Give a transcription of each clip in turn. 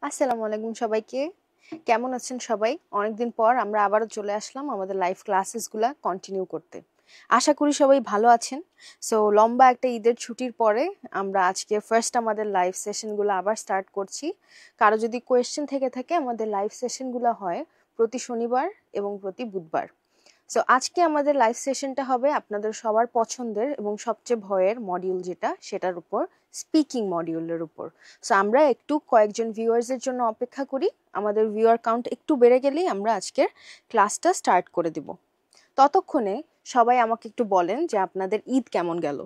আসসালামু আলাইকুম সবাইকে। কেমন আছেন সবাই? অনেকদিন পর আমরা আবারও চলে আসলাম আমাদের লাইভ ক্লাসেসগুলা কন্টিনিউ করতে। আশা করি সবাই ভালো আছেন। সো লম্বা একটা ঈদের ছুটির পরে আমরা আজকে ফার্স্ট আমাদের লাইভ সেশনগুলো আবার স্টার্ট করছি। কারো যদি কোয়েশ্চেন থেকে থাকে আমাদের লাইভ সেশনগুলো হয় প্রতি শনিবার এবং প্রতি বুধবার। সো আজকে আমাদের লাইভ সেশনটা হবে আপনাদের সবার পছন্দের এবং সবচেয়ে ভয়ের মডিউল যেটা সেটার উপর, স্পিকিং মডিউলের উপর। সো আমরা একটু কয়েকজন ভিউয়ার্সের জন্য অপেক্ষা করি। আমাদের ভিউয়ার কাউন্ট একটু বেড়ে গেলেই আমরা আজকের ক্লাসটা স্টার্ট করে দিব। ততক্ষণে সবাই আমাকে একটু বলেন যে আপনাদের ঈদ কেমন গেল।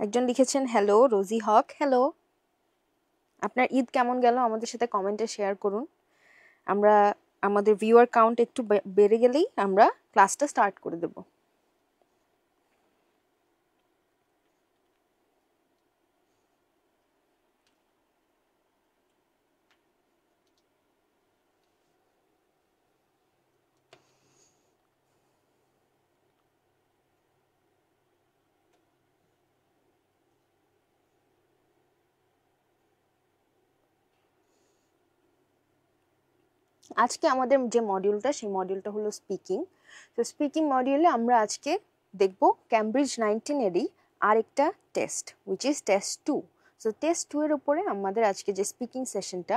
একজন লিখেছেন হ্যালো, রোজি হক। হ্যালো, আপনার ঈদ কেমন গেল আমাদের সাথে কমেন্টে শেয়ার করুন। আমরা আমাদের ভিউয়ার কাউন্ট একটু বেড়ে গেলেই আমরা ক্লাসটা স্টার্ট করে দেব। আজকে আমাদের যে মডিউলটা সেই মডিউলটা হলো স্পিকিং। তো স্পিকিং মডিউলে আমরা আজকে দেখব ক্যামব্রিজ 19-এরই আরেকটা test, which is test 2। So test 2 এর উপরে আমাদের আজকে যে স্পিকিং সেশনটা,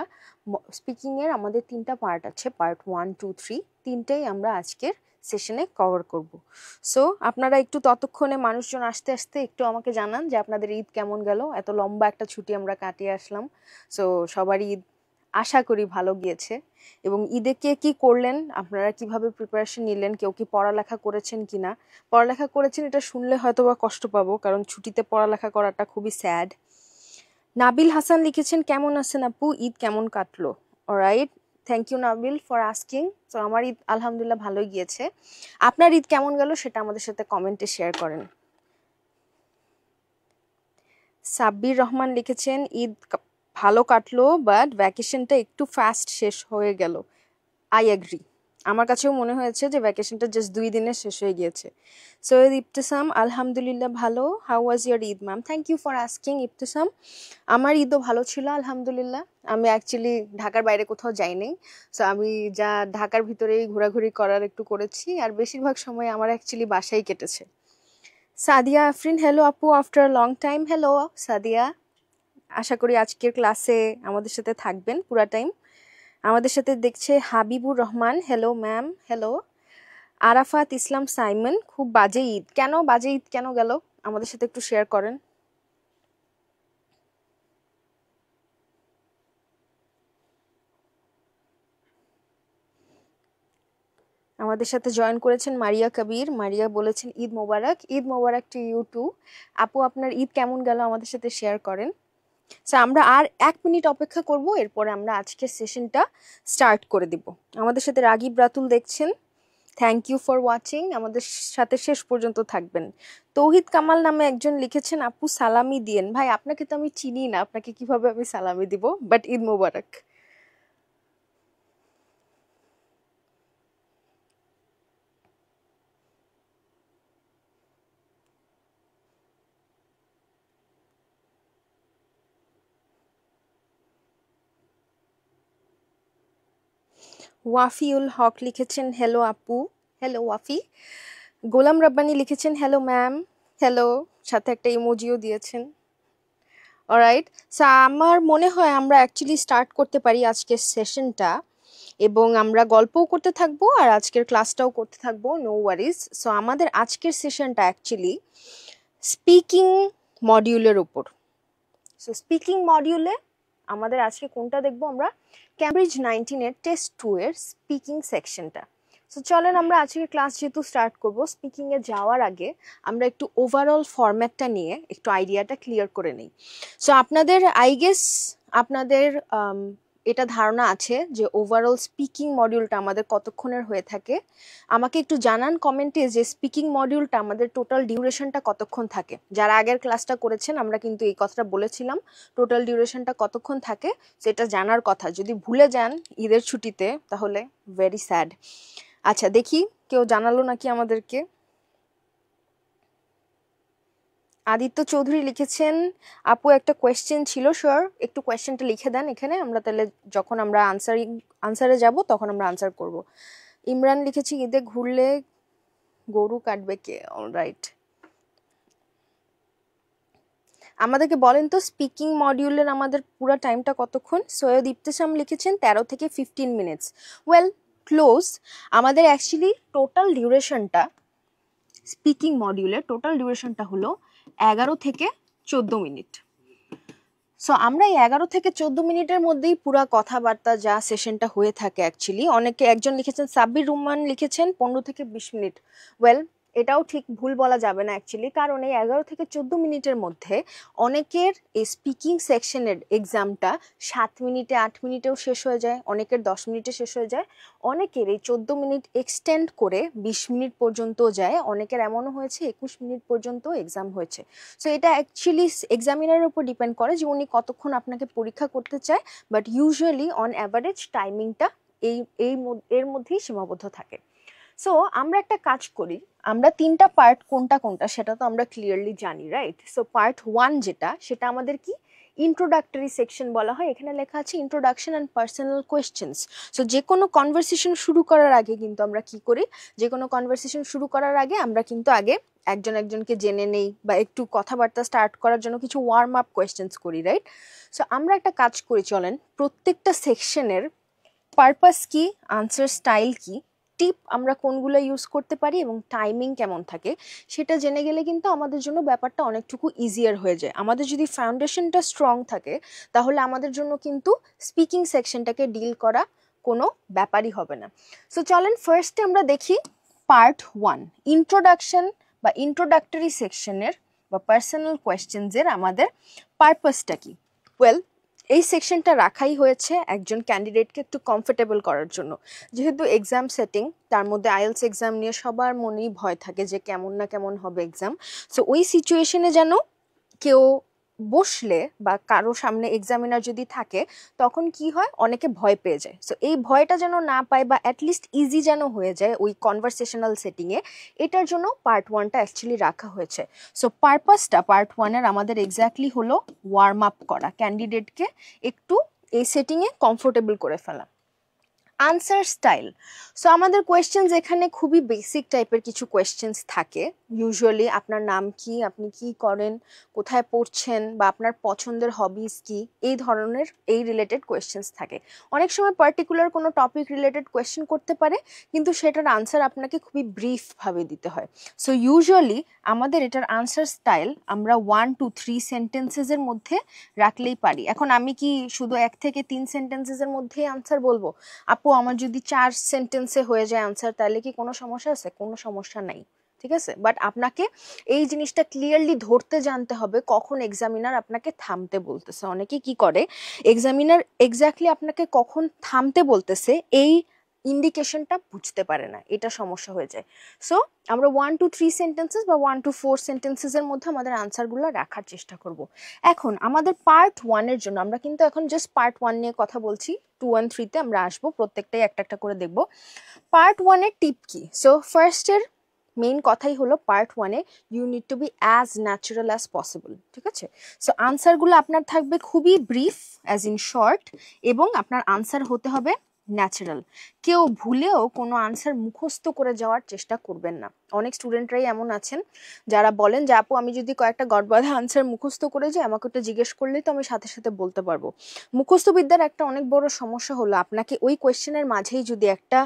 স্পিকিংয়ের আমাদের 3টা পার্ট আছে, পার্ট 1, 2, 3, তিনটেই আমরা আজকের সেশনে কভার করব। সো আপনারা একটু ততক্ষণে মানুষজন আসতে আসতে একটু আমাকে জানান যে আপনাদের ঈদ কেমন গেল। এত লম্বা একটা ছুটি আমরা কাটিয়ে আসলাম। সো সবারই ঈদ আশা করি ভালো গিয়েছে। এবং ঈদে কে কি করলেন, আপনারা কিভাবে প্রিপারেশন নিলেন, কেউ কি পড়ালেখা করেছেন কিনা। পড়ালেখা করেছেন এটা শুনলে হয়তো বা কষ্ট পাবো, কারণ ছুটিতে পড়ালেখা করাটা খুবই স্যাড। নাবিল হাসান লিখেছেন কেমন আছেন আপু, ঈদ কেমন কাটলো। Alright, thank you Nabil for asking. তো আমার ঈদ আলহামদুলিল্লাহ ভালোই গিয়েছে। আপনার ঈদ কেমন গেল সেটা আমাদের সাথে কমেন্টে শেয়ার করেন। সাব্বির রহমান লিখেছেন ঈদ ভালো কাটলো, বাট ভ্যাকেশনটা একটু ফাস্ট শেষ হয়ে গেল। আই এগ্রি, আমার কাছেও মনে হয়েছে যে ভ্যাকেশনটা জাস্ট 2 দিনে শেষ হয়ে গিয়েছে। সৈয়দ ইবতিসাম আলহামদুলিল্লাহ ভালো। How was your Eid ma'am? Thank you for asking Ibtisam. আমার ঈদও ভালো ছিল আলহামদুলিল্লাহ। আমি অ্যাকচুয়ালি ঢাকার বাইরে কোথাও যাইনি। সো আমি যা ঢাকার ভিতরেই ঘোরাঘুরি করার একটু করেছি, আর বেশিরভাগ সময় আমার অ্যাকচুয়ালি বাসায় কেটেছে। সাদিয়া আফরিন হ্যালো আপু, after long time. Hello Sadia, আশা করি আজকের ক্লাসে আমাদের সাথে থাকবেন পুরা টাইম। আমাদের সাথে দেখছে Habibur Rahman, hello ma'am. Hello Arafat Islam Simon, খুব বাজে ঈদ কেন, বাজে ঈদ কেন গেল আমাদের সাথে একটু শেয়ার করেন। আমাদের সাথে জয়েন করেছেন মারিয়া কবির। মারিয়া বলেছেন ঈদ মোবারক। ঈদ মোবারক টু ইউ টু। আপু আপনার ঈদ কেমন গেল আমাদের সাথে শেয়ার করেন। সো আমরা আর 1 মিনিট অপেক্ষা করব, এরপরে আমরা আজকের সেশনটা স্টার্ট করে দিব। আমাদের সাথে রাগিব রাতুল দেখছেন, থ্যাংক ইউ ফর ওয়াচিং। আমাদের সাথে শেষ পর্যন্ত থাকবেন। তৌহিদ কামাল নামে একজন লিখেছেন আপু সালামি দিয়েন। ভাই আপনাকে তো আমি চিনি না, আপনাকে কিভাবে আমি সালামি দিব, বাট ঈদ মোবারক। ওয়াফিউল হক লিখেছেন হ্যালো আপু। হ্যালো ওয়াফি। গোলাম রাব্বানি লিখেছেন হ্যালো ম্যাম। হ্যালো, সাথে একটা ইমোজিও দিয়েছেন। অলরাইট, সো আমার মনে হয় আমরা অ্যাকচুয়ালি স্টার্ট করতে পারি আজকের সেশনটা, এবং আমরা গল্পও করতে থাকবো আর আজকের ক্লাসটাও করতে থাকবো, নো ওয়ারিজ। সো আমাদের আজকের সেশনটা অ্যাকচুয়ালি স্পিকিং মডিউলের উপর। সো স্পিকিং মডিউলে আমাদের আজকে কোনটা দেখবো আমরা, ক্যামব্রিজ 19-এর টেস্ট 2 এর স্পিকিং সেকশনটা। সো চলেন আমরা আজকের ক্লাস যেহেতু স্টার্ট করব, স্পিকিংয়ে যাওয়ার আগে আমরা একটু ওভারঅল ফরম্যাটটা নিয়ে একটু আইডিয়াটা ক্লিয়ার করে নিই। সো আপনাদের আই গেস আপনাদের এটা ধারণা আছে যে ওভারঅল স্পিকিং মডিউলটা আমাদের কতক্ষণের হয়ে থাকে। আমাকে একটু জানান কমেন্টে যে স্পিকিং মডিউলটা আমাদের টোটাল ডিউরেশনটা কতক্ষণ থাকে। যারা আগের ক্লাসটা করেছেন আমরা কিন্তু এই কথাটা বলেছিলাম, টোটাল ডিউরেশনটা কতক্ষণ থাকে সেটা জানার কথা। যদি ভুলে যান ঈদের ছুটিতে তাহলে ভেরি স্যাড। আচ্ছা দেখি কেউ জানালো নাকি আমাদেরকে? আদিত্য চৌধুরী লিখেছেন আপু একটা কোয়েশ্চেন ছিল, স্যার একটু কোয়েশ্চেনটা লিখে দেন এখানে, আমরা তাহলে যখন আমরা আনসারে যাব তখন আমরা আনসার করব। ইমরান লিখেছি ঈদে ঘুরলে গরু কাটবে কে? অলরাইট, আমাদেরকে বলেন তো স্পিকিং মডিউলের আমাদের পুরো টাইমটা কতক্ষণ? সৈয়দ ইবতেসাম লিখেছেন 13 থেকে 15 মিনিটস। Well, close. আমাদের অ্যাকচুয়ালি টোটাল ডিউরেশনটা, স্পিকিং মডিউলের টোটাল ডিউরেশনটা হলো 11 থেকে 14 মিনিট। সো আমরা এই 11 থেকে 14 মিনিটের মধ্যেই পুরা কথাবার্তা যা সেশনটা হয়ে থাকে অ্যাকচুয়ালি। অনেকে, একজন লিখেছেন সাব্বির রহমান লিখেছেন 15 থেকে 20 মিনিট। ওয়েল, এটাও ঠিক ভুল বলা যাবে না অ্যাকচুয়ালি, কারণ এই 11 থেকে 14 মিনিটের মধ্যে অনেকের এই স্পিকিং সেকশনের এক্সামটা 7 মিনিটে 8 মিনিটেও শেষ হয়ে যায়, অনেকের 10 মিনিটে শেষ হয়ে যায়, অনেকের এই 14 মিনিট এক্সটেন্ড করে 20 মিনিট পর্যন্ত যায়, অনেকের এমনও হয়েছে 21 মিনিট পর্যন্ত এক্সাম হয়েছে। সো এটা অ্যাকচুয়ালি এক্সামিনারের উপর ডিপেন্ড করে যে উনি কতক্ষণ আপনাকে পরীক্ষা করতে চায়, বাট ইউজুয়ালি অন অ্যাভারেজ টাইমিংটা এর মধ্যেই সীমাবদ্ধ থাকে। সো আমরা একটা কাজ করি, আমরা 3টা পার্ট কোনটা কোনটা সেটা তো আমরা ক্লিয়ারলি জানি, রাইট? সো পার্ট 1 যেটা, সেটা আমাদের কি ইন্ট্রোডাক্টরি সেকশন বলা হয়। এখানে লেখা আছে introduction and personal questions. So যে কোনো কনভারসেশন শুরু করার আগে কিন্তু আমরা কি করি, যে কোনো কনভারসেশন শুরু করার আগে আমরা কিন্তু আগে একজনকে জেনে নেই বা একটু কথাবার্তা স্টার্ট করার জন্য কিছু ওয়ার্ম আপ কোয়েশ্চেন্স করি, রাইট? সো আমরা একটা কাজ করি, চলেন প্রত্যেকটা সেকশনের পারপাস কি, আনসার স্টাইল কি, টিপ আমরা কোনগুলো ইউজ করতে পারি এবং টাইমিং কেমন থাকে সেটা জেনে গেলে কিন্তু আমাদের জন্য ব্যাপারটা অনেকটুকু ইজিয়ার হয়ে যায়। আমাদের যদি ফাউন্ডেশনটা স্ট্রং থাকে তাহলে আমাদের জন্য কিন্তু স্পিকিং সেকশনটাকে ডিল করা কোনো ব্যাপারই হবে না। সো চলেন ফার্স্টে আমরা দেখি পার্ট 1, ইন্ট্রোডাকশন বা ইন্ট্রোডাক্টরি সেকশনের বা পার্সোনাল কোয়েশ্চেন্সের আমাদের পারপাসটা কি। ওয়েল, এই সেকশনটা রাখাই হয়েছে একজন ক্যান্ডিডেটকে একটু কমফোর্টেবল করার জন্য। যেহেতু এক্সাম সেটিং, তার মধ্যে আইএলস এক্সাম নিয়ে সবার মনেই ভয় থাকে যে কেমন না কেমন হবে এক্সাম। সো ওই সিচুয়েশনে যেন কেউ বসলে বা কারো সামনে এক্সামিনার যদি থাকে তখন কি হয়, অনেকে ভয় পেয়ে যায়। সো এই ভয়টা যেন না পায় বা অ্যাটলিস্ট ইজি যেন হয়ে যায় ওই কনভারসেশনাল সেটিংয়ে, এটার জন্য পার্ট 1টা অ্যাকচুয়ালি রাখা হয়েছে। সো পারপাসটা পার্ট 1-এর আমাদের এক্স্যাক্টলি হলো ওয়ার্ম আপ করা, ক্যান্ডিডেটকে একটু এই সেটিংয়ে কমফোর্টেবল করে ফেলা। আনসার স্টাইল, সো আমাদের কোয়েশ্চেন্স এখানে খুবই বেসিক টাইপের কিছু কোয়েশ্চেন্স থাকে। ইউজুয়ালি আপনার নাম কি, আপনি কি করেন, কোথায় পড়ছেন, বা আপনার পছন্দের হবিস কি, এই ধরনের এই রিলেটেড কোয়েশ্চেন্স থাকে। অনেক সময় পার্টিকুলার কোনো টপিক রিলেটেড কোয়েশ্চেন করতে পারে, কিন্তু সেটার আনসার আপনাকে খুবই ব্রিফভাবে দিতে হয়। সো ইউজুয়ালি আমাদের এটার আনসার স্টাইল আমরা 1 to 3 সেন্টেন্সেসের মধ্যে রাখলেই পারি। এখন আমি কি শুধু 1 থেকে 3 সেন্টেন্সেসের মধ্যেই আনসার বলবো? আপু আমার যদি 4 সেন্টেন্সে হয়ে যায় আনসার, তাহলে কি কোনো সমস্যা আছে? কোনো সমস্যা নাই, ঠিক আছে। বাট আপনাকে এই জিনিসটা ক্লিয়ারলি ধরতে জানতে হবে কখন এক্সামিনার আপনাকে থামতে বলতেছে। অনেকে কি করে, এক্সামিনার এক্স্যাক্টলি আপনাকে কখন থামতে বলতেছে এই ইন্ডিকেশনটা বুঝতে পারে না, এটা সমস্যা হয়ে যায়। সো আমরা 1 to 3 সেন্টেন্সেস বা 1 to 4 সেন্টেন্সেসের মধ্যে আমাদের আনসারগুলো রাখার চেষ্টা করব। এখন আমাদের পার্ট 1-এর জন্য আমরা কিন্তু এখন জাস্ট পার্ট 1 নিয়ে কথা বলছি, 2 and 3-তে আমরা আসবো, প্রত্যেকটাই একটা একটা করে দেখব। পার্ট 1-এর টিপ কি? সো ফার্স্টের মেইন কথাই হলো পার্ট 1-এ you need to be as natural as possible, ঠিক আছে। সো আনসারগুলো আপনার থাকবে খুবই ব্রিফ, অ্যাজ ইন শর্ট, এবং আপনার আনসার হতে হবে ন্যাচারাল। কেউ ভুলেও কোনো আনসার মুখস্থ করে যাওয়ার চেষ্টা করবেন না। অনেক স্টুডেন্টরাই এমন আছেন যারা বলেন যে আপু আমি যদি কয়েকটা গড়বাঁধা আনসার মুখস্থ করে যাই, আমাকে ওটা জিজ্ঞেস করলেই তো আমি সাথে সাথে বলতে পারবো। মুখস্থ বিদ্যার একটা অনেক বড় সমস্যা হলো আপনাকে ওই কোয়েশ্চেনের মাঝেই যদি একটা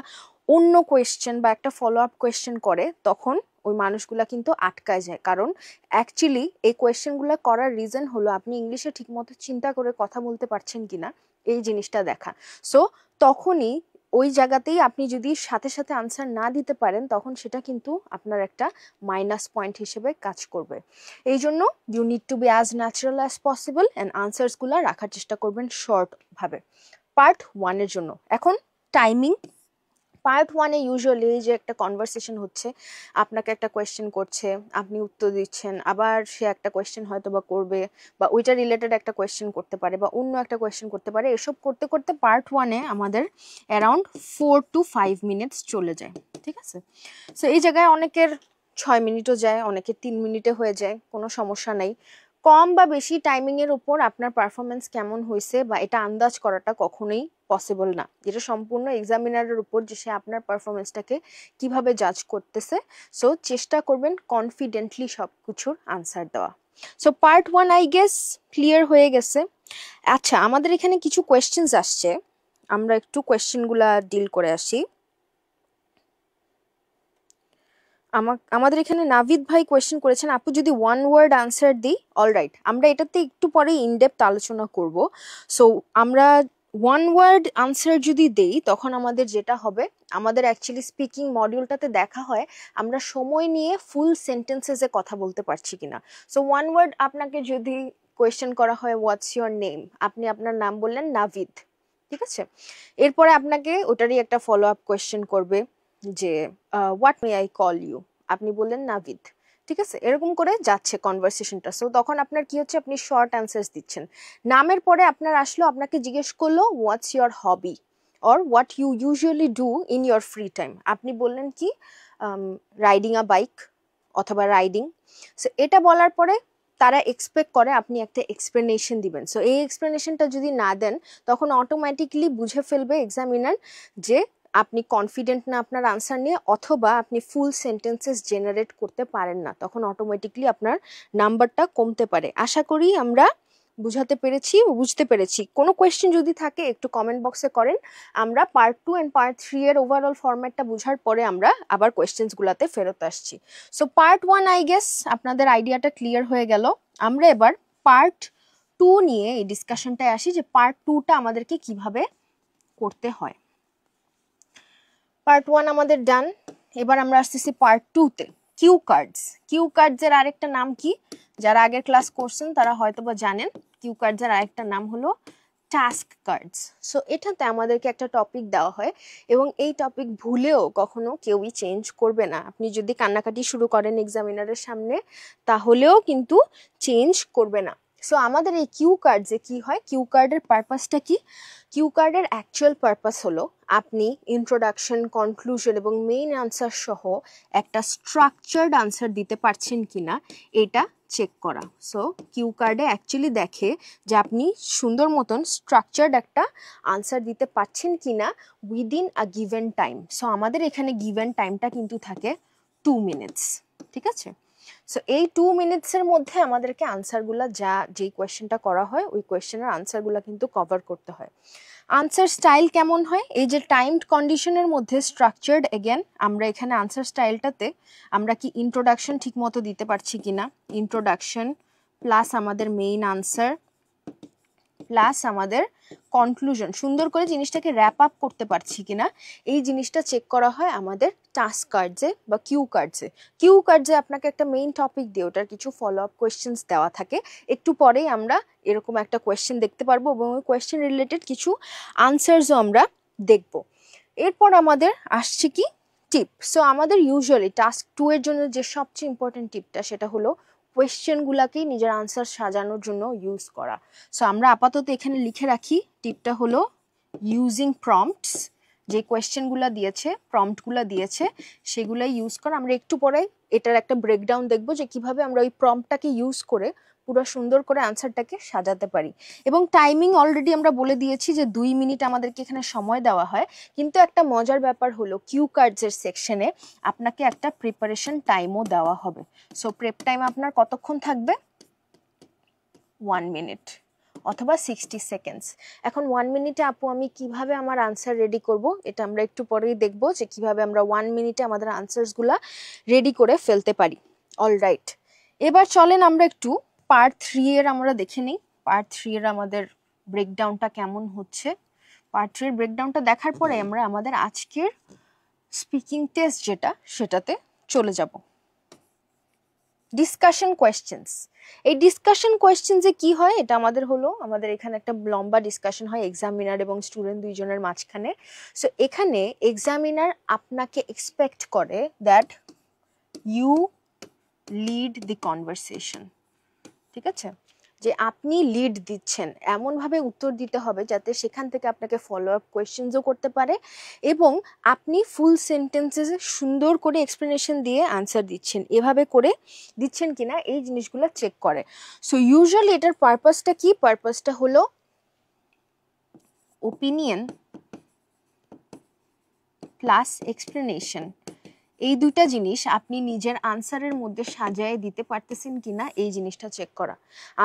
অন্য কোয়েশ্চেন বা একটা ফলো আপ কোয়েশ্চেন করে, তখন ওই মানুষগুলা কিন্তু আটকায় যায়। কারণ অ্যাকচুয়ালি এই কোয়েশ্চেনগুলো করার রিজন হলো আপনি ইংলিশে ঠিকমতো চিন্তা করে কথা বলতে পারছেন কিনা, এই জিনিসটা দেখা। সো তখনই ওই জায়গাতেই আপনি যদি সাথে সাথে আনসার না দিতে পারেন, তখন সেটা কিন্তু আপনার একটা মাইনাস পয়েন্ট হিসেবে কাজ করবে। এই জন্য you need to be as natural as possible and আনসার্সগুলো রাখার চেষ্টা করবেন শর্টভাবে পার্ট 1-এর জন্য। এখন টাইমিং, পার্ট 1-এ ইউজুয়ালি যে একটা কনভারসেশন হচ্ছে, আপনাকে একটা কোয়েশ্চেন করছে, আপনি উত্তর দিচ্ছেন, আবার সে একটা কোয়েশ্চেন হয়তো বা করবে, বা ওইটা রিলেটেড একটা কোয়েশ্চেন করতে পারে, বা অন্য একটা কোয়েশ্চেন করতে পারে। এসব করতে করতে পার্ট 1-এ আমাদের অ্যারাউন্ড 4 to 5 মিনিটস চলে যায়, ঠিক ঠিক আছে? সো এই জায়গায় অনেকের 6 মিনিটও যায়, অনেকের 3 মিনিটে হয়ে যায়, কোনো সমস্যা নাই। কম বা বেশি টাইমিং এর উপর আপনার পারফরমেন্স কেমন হয়েছে বা এটা আন্দাজ করাটা কখনোই পসিবল না। এটা সম্পূর্ণ এক্সামিনারের উপর যে সে আপনার পারফরমেন্সটাকে কিভাবে জাজ করতেছে। সো চেষ্টা করবেন কনফিডেন্টলি সব কিছুর আনসার দেওয়া। So part 1 I guess clear হয়ে গেছে। আচ্ছা, আমাদের এখানে কিছু কোয়েশ্চেন্স আসছে, আমরা একটু কোয়েশ্চেনগুলা ডিল করে আসি। আমাদের এখানে নাভিদ ভাই কোয়েশ্চেন করেছেন, আপু যদি ওয়ান ওয়ার্ড আনসার দিই। অলরাইট, আমরা এটাতে একটু পরে ইনডেপথ আলোচনা করব। সো আমরা ওয়ান ওয়ার্ড আনসার যদি দেই তখন আমাদের যেটা হবে, আমাদের অ্যাকচুয়ালি স্পিকিং মডিউলটাতে দেখা হয় আমরা সময় নিয়ে ফুল সেন্টেন্সেসে কথা বলতে পারছি কিনা। সো ওয়ান ওয়ার্ড আপনাকে যদি কোয়েশ্চেন করা হয় হোয়াটস ইয়োর নেম, আপনি আপনার নাম বললেন নাভিদ, ঠিক আছে? এরপরে আপনাকে ওটারই একটা ফলো আপ কোয়েশ্চেন করবে যে what may I call you, আপনি বললেন নাভিদ, ঠিক আছে? এরকম করে যাচ্ছে কনভারসেশনটা। সো তখন আপনার কি হচ্ছে, আপনি শর্ট অ্যান্সার্স দিচ্ছেন। নামের পরে আপনার আসলো, আপনাকে জিজ্ঞেস করলো what's your hobby or what you usually do in your free time, আপনি বললেন কি রাইডিং আ বাইক অথবা রাইডিং। সো এটা বলার পরে তারা এক্সপেক্ট করে আপনি একটা এক্সপ্লেনেশন দিবেন। সো এই এক্সপ্লেনেশনটা যদি না দেন তখন অটোমেটিকলি বুঝে ফেলবে এক্সামিনার যে আপনি কনফিডেন্ট না আপনার আনসার নিয়ে, অথবা আপনি ফুল সেন্টেন্সেস জেনারেট করতে পারেন না, তখন অটোমেটিকলি আপনার নাম্বারটা কমতে পারে। আশা করি আমরা বুঝতে পেরেছি। কোনো কোয়েশ্চেন যদি থাকে একটু কমেন্ট বক্সে করেন। আমরা পার্ট 2 অ্যান্ড পার্ট 3 এর ওভারঅল ফরম্যাটটা বোঝার পরে আমরা আবার কোয়েশ্চেন্সগুলোতে ফেরত আসছি। সো পার্ট 1 আই গেস আপনাদের আইডিয়াটা ক্লিয়ার হয়ে গেল। আমরা এবার পার্ট 2 নিয়ে এই ডিসকাশনটায় আসি যে পার্ট 2টা আমাদেরকে কিভাবে করতে হয়। পার্ট 1 আমাদের ডান, এবার আমরা আসতেছি পার্ট 2তে। Q cards. কিউ কার্ডসের আরেকটা নাম কি, যারা আগের ক্লাস করছেন তারা হয়তোবা জানেন। কিউ কার্ডসের আরেকটা নাম হলো টাস্ক কার্ডস। সো এটাতে আমাদেরকে একটা টপিক দেওয়া হয় এবং এই টপিক ভুলেও কখনো কেউই চেঞ্জ করবে না। আপনি যদি কান্নাকাটি শুরু করেন এক্সামিনারের সামনে তাহলেও কিন্তু চেঞ্জ করবে না। সো আমাদের এই কিউ কার্ডসে কি হয়, কিউ কার্ডের পারপাসটা কি? কিউ কার্ডের অ্যাকচুয়াল পারপাস হলো আপনি ইন্ট্রোডাকশন, কনক্লুশন এবং মেইন আনসার সহ একটা স্ট্রাকচার্ড আনসার দিতে পারছেন কিনা এটা চেক করা। সো কিউ কার্ডে অ্যাকচুয়ালি দেখে যে আপনি সুন্দর মতন স্ট্রাকচার্ড একটা আনসার দিতে পারছেন কিনা within a given time. So আমাদের এখানে গিভেন টাইমটা কিন্তু থাকে 2 মিনিটস, ঠিক আছে? সো এই 2 মিনিটসের মধ্যে আমাদেরকে আনসারগুলো যেই কোয়েশ্চেনটা করা হয় ওই কোয়েশ্চেনের আনসারগুলো কিন্তু কভার করতে হয়। আনসার স্টাইল কেমন হয়, এই যে টাইমড কন্ডিশনের মধ্যে স্ট্রাকচার্ড, এগেন আমরা এখানে আনসার স্টাইলটাতে আমরা কি ইন্ট্রোডাকশন ঠিক মতো দিতে পারছি কিনা, ইন্ট্রোডাকশন প্লাস আমাদের মেইন আনসার প্লাস আমাদের কনক্লুশন, সুন্দর করে জিনিসটাকে র্যাপ আপ করতে পারছি কিনা, এই জিনিসটা চেক করা হয় আমাদের টাস্ক কার্ডসে বা কিউ কার্ডসে। কিউ কার্ডসে আপনাকে একটা মেইন টপিক দিয়ে ওটার কিছু ফলো আপ কোয়েশ্চেন্স দেওয়া থাকে। একটু পরেই আমরা এরকম একটা কোয়েশ্চেন দেখতে পারবো এবং ওই কোয়েশ্চেন রিলেটেড কিছু আনসার্সও আমরা দেখব। এরপর আমাদের আসছে কি টিপ। সো আমাদের ইউজুয়ালি টাস্ক 2 এর জন্য যে সবচেয়ে ইম্পর্টেন্ট টিপটা সেটা হলো কোয়েশ্চেনগুলোকেই নিজের আনসার সাজানোর জন্য ইউজ করা। সো আমরা আপাতত এখানে লিখে রাখি, টিপটা হলো ইউজিং প্রম্পটস। যে কোয়েশ্চেনগুলো দিয়েছে, প্রম্পটগুলো দিয়েছে, সেগুলাই ইউজ করা। আমরা একটু পরে এটার একটা ব্রেকডাউন দেখবো যে কিভাবে আমরা ওই প্রম্পটটাকে ইউজ করে পুরো সুন্দর করে আনসারটাকে সাজাতে পারি। এবং টাইমিং অলরেডি আমরা বলে দিয়েছি যে 2 মিনিট আমাদেরকে এখানে সময় দেওয়া হয়। কিন্তু একটা মজার ব্যাপার হলো কিউ কার্ডসের সেকশনে আপনাকে একটা প্রিপারেশন টাইমও দেওয়া হবে। সো প্রেপ টাইম আপনার কতক্ষণ থাকবে, 1 মিনিট অথবা 60 সেকেন্ডস। এখন 1 মিনিটে আপু আমি কিভাবে আমার আনসার রেডি করব, এটা আমরা একটু পরেই দেখব যে কিভাবে আমরা 1 মিনিটে আমাদের আনসারসগুলো রেডি করে ফেলতে পারি। অলরাইট, এবার চলেন আমরা একটু পার্ট 3 এর আমরা দেখে নিই পার্ট 3 এর আমাদের ব্রেকডাউনটা কেমন হচ্ছে। পার্ট 3 এর ব্রেকডাউনটা দেখার পরে আমরা আমাদের আজকের স্পিকিং টেস্ট যেটা সেটাতে চলে যাব। Discussion questions. এই ডিসকাশন কোয়েশ্চেন্সে কি হয়, এটা আমাদের এখানে একটা লম্বা ডিসকাশন হয় এক্সামিনার এবং স্টুডেন্ট দুইজনের মাঝখানে। সো এখানে এক্সামিনার আপনাকে এক্সপেক্ট করে that you lead the conversation, ঠিক আছে? যে আপনি লিড দিচ্ছেন, এমনভাবে উত্তর দিতে হবে যাতে সেখান থেকে আপনাকে ফলো আপ কোয়েশ্চেনসও করতে পারে এবং আপনি ফুল সেন্টেন্সেস সুন্দর করে এক্সপ্লেনেশন দিয়ে আনসার দিচ্ছেন, এভাবে করে দিচ্ছেন কিনা এই জিনিসগুলো চেক করে। সো ইউজুয়ালি এটার পারপাসটা কি? পারপাসটা হলো ওপিনিয়ন প্লাস এক্সপ্লেনেশন, এই দুইটা জিনিস আপনি নিজের আনসারের মধ্যে সাজায় দিতে পারতেছেন কিনা এই জিনিসটা চেক করা।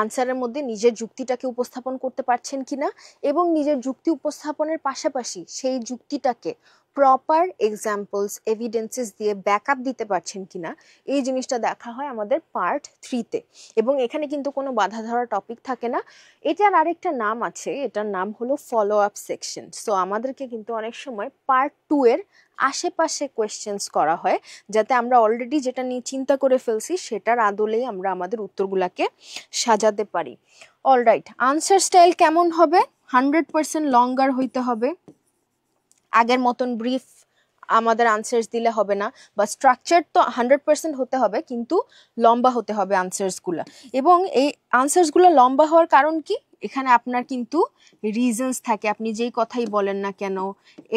আনসারের মধ্যে নিজের যুক্তিটাকে উপস্থাপন করতে পারছেন কিনা এবং নিজের যুক্তি উপস্থাপনের পাশাপাশি সেই যুক্তিটাকে প্রপার এক্সাম্পলস এভিডেন্সেস দিয়ে ব্যাকআপ দিতে পারছেন কিনা এই জিনিসটা দেখা হয় আমাদের পার্ট 3-তে। এবং এখানে কিন্তু কোনো বাধা ধরা টপিক থাকে না। এটার আরেকটা নাম আছে, এটার নাম হলো ফলো আপ সেকশন। সো আমাদেরকে কিন্তু অনেক সময় পার্ট 2 এর আশেপাশে কোয়েশ্চেন্স করা হয় যাতে আমরা অলরেডি যেটা নিয়ে চিন্তা করে ফেলছি সেটার আদলেই আমরা আমাদের উত্তরগুলোকে সাজাতে পারি। অলরাইট, আনসার স্টাইল কেমন হবে? 100% লঙ্গার হইতে হবে, আগের মতন ব্রিফ আমাদের আনসার্স দিলে হবে না, বা স্ট্রাকচার তো 100% হতে হবে কিন্তু লম্বা হতে হবে আনসার্সগুলো। এবং এই আনসার্সগুলো লম্বা হওয়ার কারণ কি? এখানে আপনার কিন্তু রিজনস থাকে, আপনি যেই কথাই বলেন না কেন,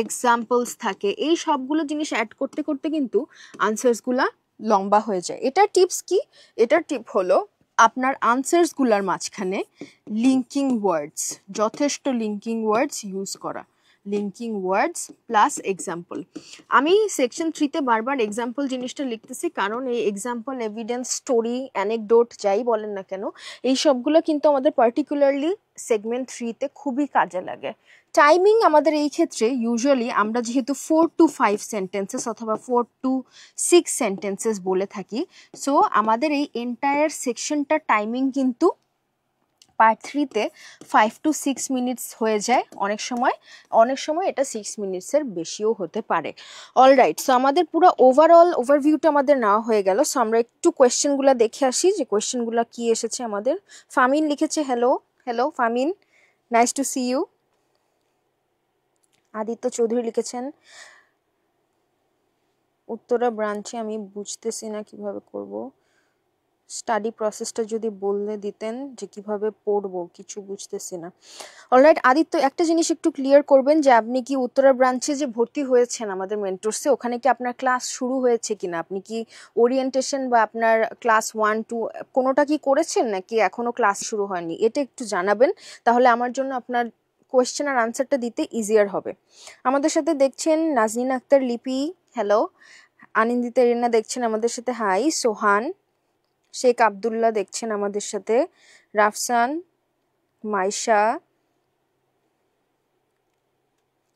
এক্সাম্পলস থাকে, এই সবগুলো জিনিস অ্যাড করতে করতে কিন্তু আনসার্সগুলো লম্বা হয়ে যায়। এটার টিপস কি? এটার টিপ হলো আপনার আনসার্সগুলোর মাঝখানে লিঙ্কিং ওয়ার্ডস, যথেষ্ট লিঙ্কিং ওয়ার্ডস ইউজ করা। লিঙ্কিং ওয়ার্ডস প্লাস এক্সাম্পল। আমি সেকশন 3-তে বারবার এক্সাম্পল জিনিসটা লিখতেছি কারণ এই এক্সাম্পল, এভিডেন্স, স্টোরি, অ্যানেকডোট যাই বলেন না কেন, এই সবগুলো কিন্তু আমাদের পার্টিকুলারলি সেগমেন্ট 3-তে খুবই কাজে লাগে। টাইমিং আমাদের এই ক্ষেত্রে ইউজুয়ালি আমরা যেহেতু 4 to 5 সেন্টেন্সেস অথবা 4 to 6 সেন্টেন্সেস বলে থাকি, সো আমাদের এই এন্টায়ার সেকশনটা টাইমিং কিন্তু পার্ট 3-তে 5 to 6 মিনিটস হয়ে যায় অনেক সময় এটা 6 মিনিটসের বেশিও হতে পারে। অলরাইট, সো আমাদের পুরো ওভারঅল ওভারভিউটা আমাদের নেওয়া হয়ে গেল। সো আমরা একটু কোয়েশ্চেনগুলো দেখে আসি যে কোয়েশ্চেনগুলো কি এসেছে আমাদের। ফামিন লিখেছে hello. Hello Famin, nice to see you. Aditya Chowdhury লিখেছেন উত্তরা ব্রাঞ্চে আমি বুঝতেছি না কিভাবে করব, স্টাডি প্রসেসটা যদি বললে দিতেন যে কিভাবে পড়বো, কিছু বুঝতেছি না। অলরাইট আদিত্য, একটা জিনিস একটু ক্লিয়ার করবেন যে আপনি কি উত্তরা ব্রাঞ্চে যে ভর্তি হয়েছেন আমাদের মেন্টরসে, ওখানে কি আপনার ক্লাস শুরু হয়েছে কিনা? আপনি কি ওরিয়েন্টেশন বা আপনার ক্লাস 1-2 কোনোটা কি করেছেন নাকি এখনো ক্লাস শুরু হয়নি? এটা একটু জানাবেন, তাহলে আমার জন্য আপনার কোয়েশ্চেন আর আনসারটা দিতে ইজিয়ার হবে। আমাদের সাথে দেখছেন নাজনীন আক্তার লিপি, হ্যালো। আনন্দিতা রিনা দেখছেন আমাদের সাথে, হাই। সোহান শেখ আবদুল্লাহ দেখছেন আমাদের সাথে, রাফসান, মাইশা,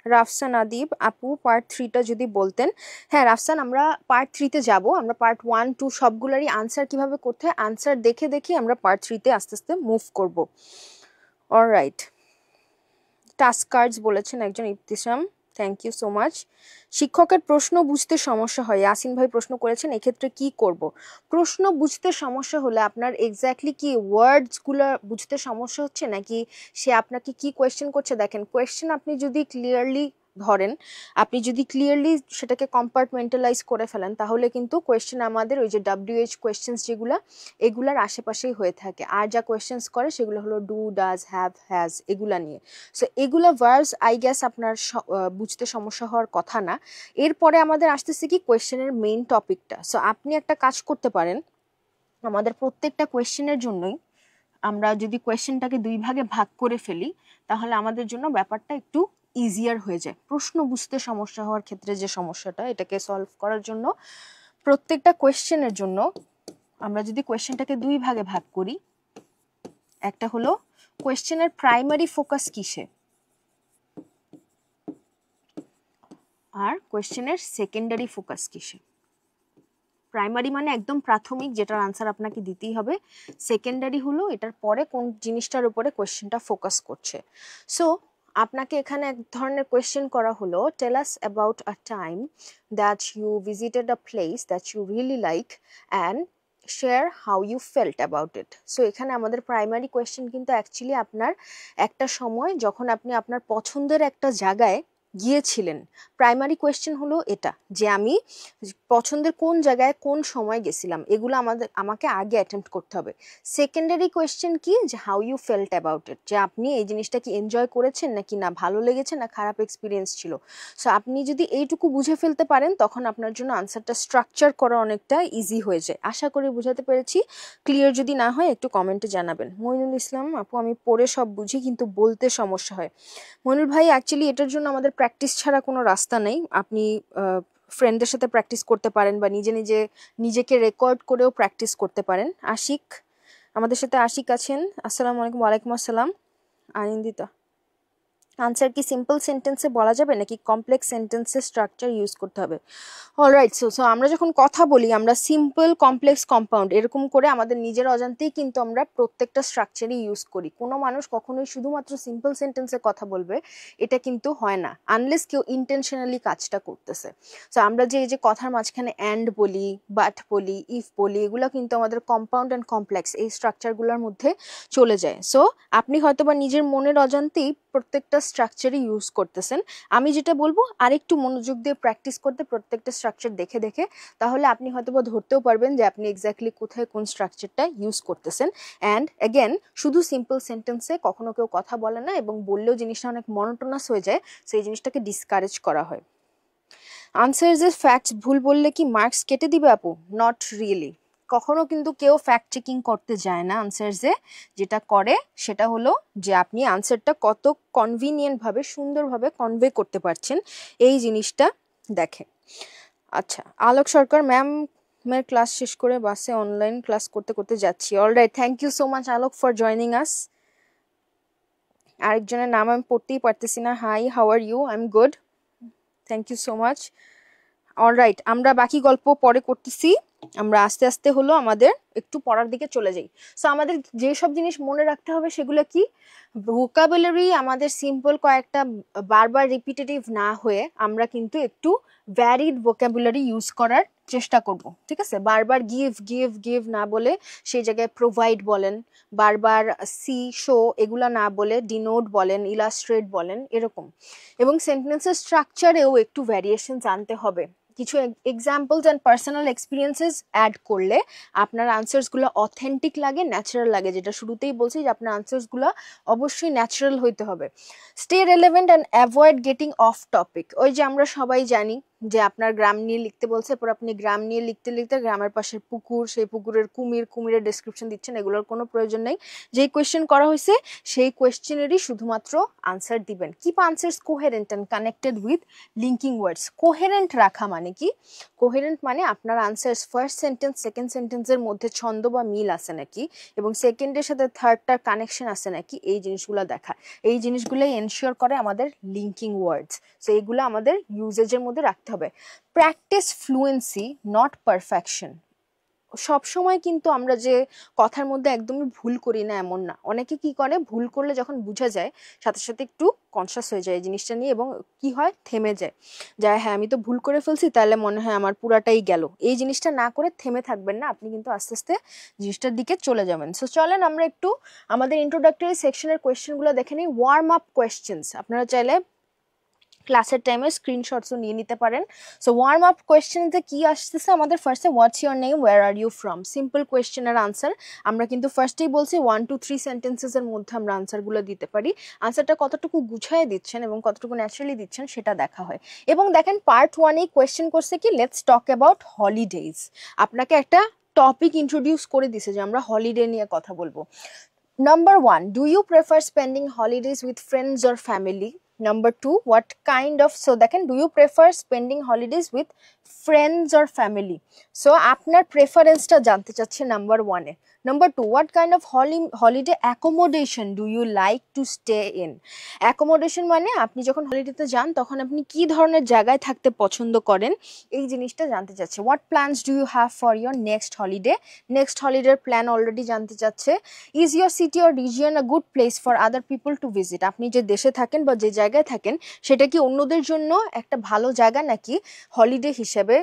রাফসান আদিব আপু পার্ট 3টা যদি বলতেন। হ্যাঁ রাফসান, আমরা পার্ট 3-তে যাব। আমরা পার্ট 1-2 সবগুলোরই আনসার কিভাবে করতে হয় আনসার দেখে দেখে আমরা পার্ট 3-তে আস্তে আস্তে মুভ করব। অলরাইট, টাস্ক কার্ডস বলেছেন একজন, Ibtisam, thank you so much. শিক্ষকের প্রশ্ন বুঝতে সমস্যা হয়, ইয়াসিন ভাই প্রশ্ন করেছেন, এক্ষেত্রে কি করব? প্রশ্ন বুঝতে সমস্যা হলে আপনার এক্স্যাক্টলি কি ওয়ার্ডসগুলো বুঝতে সমস্যা হচ্ছে নাকি সে আপনাকে কি কোয়েশ্চেন করছে? দেখেন, কোয়েশ্চেন আপনি যদি ক্লিয়ারলি ধরেন, আপনি যদি ক্লিয়ারলি সেটাকে কম্পার্টমেন্টালাইজ করে ফেলেন, তাহলে কিন্তু কোয়েশ্চেন আমাদের ওই যে WH কোয়েশ্চেন্স যেগুলো, এগুলার আশেপাশেই হয়ে থাকে। আর যা কোয়েশ্চেন্স করে সেগুলো হলো ডু, ডাজ, হ্যাভ, হ্যাজ, এগুলা নিয়ে। সো এগুলা ভার্বস আই গেস আপনার বুঝতে সমস্যা হওয়ার কথা না। এরপরে আমাদের আসতেছে কি কোয়েশ্চেনের মেইন টপিকটা। সো আপনি একটা কাজ করতে পারেন, আমাদের প্রত্যেকটা কোয়েশ্চেনের জন্যই আমরা যদি কোয়েশ্চেনটাকে 2 ভাগে ভাগ করে ফেলি তাহলে আমাদের জন্য ব্যাপারটা একটু ইজিয়ার হয়ে যায়। প্রশ্ন বুঝতে সমস্যা হওয়ার ক্ষেত্রে যে সমস্যাটা, এটাকে সলভ করার জন্য প্রত্যেকটা কোয়েশ্চেনের জন্য আমরা যদি কোয়েশ্চেনটাকে 2 ভাগে ভাগ করি, একটা হলো কোয়েশ্চেনের প্রাইমারি ফোকাস কিসে আর কোয়েশ্চেনের সেকেন্ডারি ফোকাস কিসে। প্রাইমারি মানে একদম প্রাথমিক, যেটার আনসার আপনাকে দিতেই হবে। সেকেন্ডারি হলো এটার পরে কোন জিনিসটার উপরে কোয়েশ্চেনটা ফোকাস করছে। সো আপনাকে এখানে এক ধরনের কোয়েশ্চেন করা হলো, tell us about a time that you visited a place that you really like and share how you felt about it. So এখানে আমাদের প্রাইমারি কোয়েশ্চেন কিন্তু অ্যাকচুয়ালি আপনার একটা সময় যখন আপনি আপনার পছন্দের একটা জায়গায় গিয়েছিলেন। প্রাইমারি কোয়েশ্চেন হলো এটা যে আমি পছন্দের কোন জায়গায় কোন সময় গেছিলাম, এগুলো আমাকে আগে অ্যাটেম্প্ট করতে হবে। সেকেন্ডারি কোয়েশ্চেন কি, যে how you felt about it, যে আপনি এই জিনিসটা কি এনজয় করেছেন নাকি না, ভালো লেগেছে না খারাপ এক্সপিরিয়েন্স ছিল। সো আপনি যদি এইটুকু বুঝে ফেলতে পারেন তখন আপনার জন্য আনসারটা স্ট্রাকচার করা অনেকটা ইজি হয়ে যায়। আশা করি বুঝাতে পেরেছি। ক্লিয়ার যদি না হয় একটু কমেন্টে জানাবেন। মইনুল ইসলাম আপু, আমি পড়ে সব বুঝি কিন্তু বলতে সমস্যা হয়। মইনুল ভাই, অ্যাকচুয়ালি এটার জন্য আমাদের প্র্যাকটিস ছাড়া কোনো রাস্তা নেই। আপনি ফ্রেন্ডদের সাথে প্র্যাকটিস করতে পারেন বা নিজেকে রেকর্ড করেও প্র্যাকটিস করতে পারেন। আশিক, আমাদের সাথে আশিক আছেন। আসসালামু আলাইকুম। ওয়ালাইকুম আসসালাম। আনন্দিতা, আনসার কি সিম্পল সেন্টেন্সে বলা যাবে নাকি কমপ্লেক্স সেন্টেন্সের স্ট্রাকচার ইউজ করতে হবে? অলরাইট, সো আমরা যখন কথা বলি আমরা সিম্পল, কমপ্লেক্স, কম্পাউন্ড এরকম করে আমাদের নিজের অজান্তেই কিন্তু আমরা প্রত্যেকটা স্ট্রাকচারই ইউজ করি। কোনো মানুষ কখনোই শুধুমাত্র সিম্পল সেন্টেন্সে কথা বলবে এটা কিন্তু হয় না, আনলেস কেউ ইন্টেনশনালি কাজটা করতেছে। সো আমরা যে এই যে কথার মাঝখানে অ্যান্ড বলি, বাট বলি, ইফ বলি, এগুলো কিন্তু আমাদের কম্পাউন্ড অ্যান্ড কমপ্লেক্স এই স্ট্রাকচারগুলোর মধ্যে চলে যায়। সো আপনি হয়তোবা নিজের মনের অজান্তেই প্রত্যেকটা স্ট্রাকচারই ইউজ করতেছেন। আমি যেটা বলবো আরেকটু মনোযোগ দিয়ে প্র্যাকটিস করতে, প্রত্যেকটা স্ট্রাকচার দেখে দেখে, তাহলে আপনি হয়তোবা ধরতেও পারবেন যে আপনি এক্স্যাক্টলি কোথায় কোন স্ট্রাকচারটা ইউজ করতেছেন। অ্যান্ড অ্যাগেন, শুধু সিম্পল সেন্টেন্সে কখনো কেউ কথা বলে না, এবং বললেও জিনিসটা অনেক মনোটোনাস হয়ে যায়, সেই জিনিসটাকে ডিসকারেজ করা হয়। আনসার্সের ফ্যাক্টস ভুল বললে কি মার্কস কেটে দিবে আপু? Not really. কখনো কিন্তু কেউ ফ্যাক্ট চেকিং করতে যায় না আনসার্সে। যেটা করে সেটা হলো যে আপনি আনসারটা কত কনভিনিয়েন্টভাবে, সুন্দরভাবে কনভে করতে পারছেন, এই জিনিসটা দেখে। আচ্ছা, আলোক সরকার ম্যাম, মের ক্লাস শেষ করে বাসে অনলাইন ক্লাস করতে করতে যাচ্ছি। Alright, thank you so much Alok for joining us. আরেকজনের নাম আমি পড়তেই পারতেছি না। Hi, how are you? I am good, thank you so much. Alright, আমরা বাকি গল্প পরে করতেছি। আমরা আস্তে আস্তে হলো আমাদের একটু পড়ার দিকে চলে যাই। সো আমাদের যেসব জিনিস মনে রাখতে হবে সেগুলো কি, ভোকাবুলারি আমাদের সিম্পল কয়েকটা, বারবার রিপিটেটিভ না হয়ে আমরা কিন্তু একটু ভ্যারিড ভোকাবুলারি ইউজ করার চেষ্টা করব। ঠিক আছে, বারবার গিভ গিভ গিভ না বলে সেই জায়গায় প্রোভাইড বলেন, বারবার সি, শো এগুলা না বলে ডিনোট বলেন, ইলাস্ট্রেট বলেন, এরকম। এবং সেন্টেন্সের স্ট্রাকচারেও একটু ভ্যারিয়েশন জানতে হবে। কিছু examples and personal experiences add করলে আপনার আনসার্সগুলো অথেন্টিক লাগে, ন্যাচারাল লাগে। যেটা শুরুতেই বলছি যে আপনার আনসার্সগুলো অবশ্যই ন্যাচারাল হইতে হবে। Stay relevant and avoid getting of topic. ওই যে আমরা সবাই জানি যে আপনার গ্রাম নিয়ে লিখতে বলছে, এরপর আপনি গ্রাম নিয়ে লিখতে লিখতে গ্রামের পাশের পুকুর, সেই পুকুরের কুমিরের ডেসক্রিপশন দিচ্ছেন। এগুলোর কোনো প্রয়োজন নেই। যেই কোয়েশ্চেন করা হয়েছে সেই কোয়েশ্চেনেরই শুধুমাত্র আনসার দিবেন। Keep answers coherent and connected with linking words. Coherent রাখা মানে কি? কোহেরেন্ট মানে আপনার আনসার্স ফার্স্ট সেন্টেন্স সেকেন্ড সেন্টেন্সের মধ্যে ছন্দ বা মিল আছে নাকি, এবং সেকেন্ডের সাথে থার্ডটার কানেকশন আছে নাকি, এই জিনিসগুলো দেখা। এই জিনিসগুলোই এনশিওর করে আমাদের লিঙ্কিং ওয়ার্ডস। সো এইগুলো আমাদের ইউজেজের মধ্যে রাখতে হবে। Practice fluency, not perfection. সব সময় কিন্তু আমরা যে কথার মধ্যে একদমই ভুল করি না এমন না। অনেকে কি করে, ভুল করলে যখন বোঝা যায় সাথে সাথে একটু কনসাস হয়ে যায় এই জিনিসটা নিয়ে, এবং কি হয়, থেমে যায়, হ্যাঁ আমি তো ভুল করে ফেলছি, তাহলে মনে হয় আমার পুরাটাই গেল। এই জিনিসটা না করে থেমে থাকবেন না, আপনি কিন্তু আস্তে আস্তে জিনিসটার দিকে চলে যাবেন। সো চলেন আমরা একটু আমাদের ইন্ট্রোডাক্টরি সেকশনের কোয়েশ্চেনগুলো দেখে নিই। ওয়ার্ম আপ কোয়েশ্চেন্স, আপনারা চাইলে ক্লাসের টাইমে স্ক্রিনশটসও নিয়ে নিতে পারেন। সো ওয়ার্ম আপ কোয়েশ্চেনতে কি আসতেছে আমাদের? ফার্স্টে what's your name, where are you from. Simple কোয়েশ্চেনের আনসার আমরা কিন্তু ফার্স্টেই বলছি 1 to 3 সেন্টেন্সেসের মধ্যে আমরা আনসারগুলো দিতে পারি। আনসারটা কতটুকু গুছায় দিচ্ছেন এবং কতটুকু ন্যাচারালি দিচ্ছেন সেটা দেখা হয়। এবং দেখেন পার্ট 1 কোয়েশ্চেন করছে কি, লেটস টক অ্যাবাউট হলিডেজ। আপনাকে একটা টপিক ইন্ট্রোডিউস করে দিছে যে আমরা হলিডে নিয়ে কথা বলবো। Number 1, do you prefer spending holidays with friends or family? Number 2, what kind of, so দেখেন, do you prefer spending holidays with friends or family? So আপনার প্রেফারেন্সটা জানতে চাচ্ছে number 1-এ। Number 2, what kind of holiday accommodation do you like to stay in? Accommodation মানে আপনি যখন হলিডেতে যান তখন আপনি কি ধরনের জায়গায় থাকতে পছন্দ করেন, এই জিনিসটা জানতে চাচ্ছে। What plans do you have for your next holiday? Next হলিডের প্ল্যান অলরেডি জানতে চাচ্ছে। Is your city or region a good place for other people to visit? আপনি যে দেশে থাকেন বা যে জায়গায় থাকেন সেটা কি অন্যদের জন্য একটা ভালো জায়গা নাকি হলিডে হিসেবে,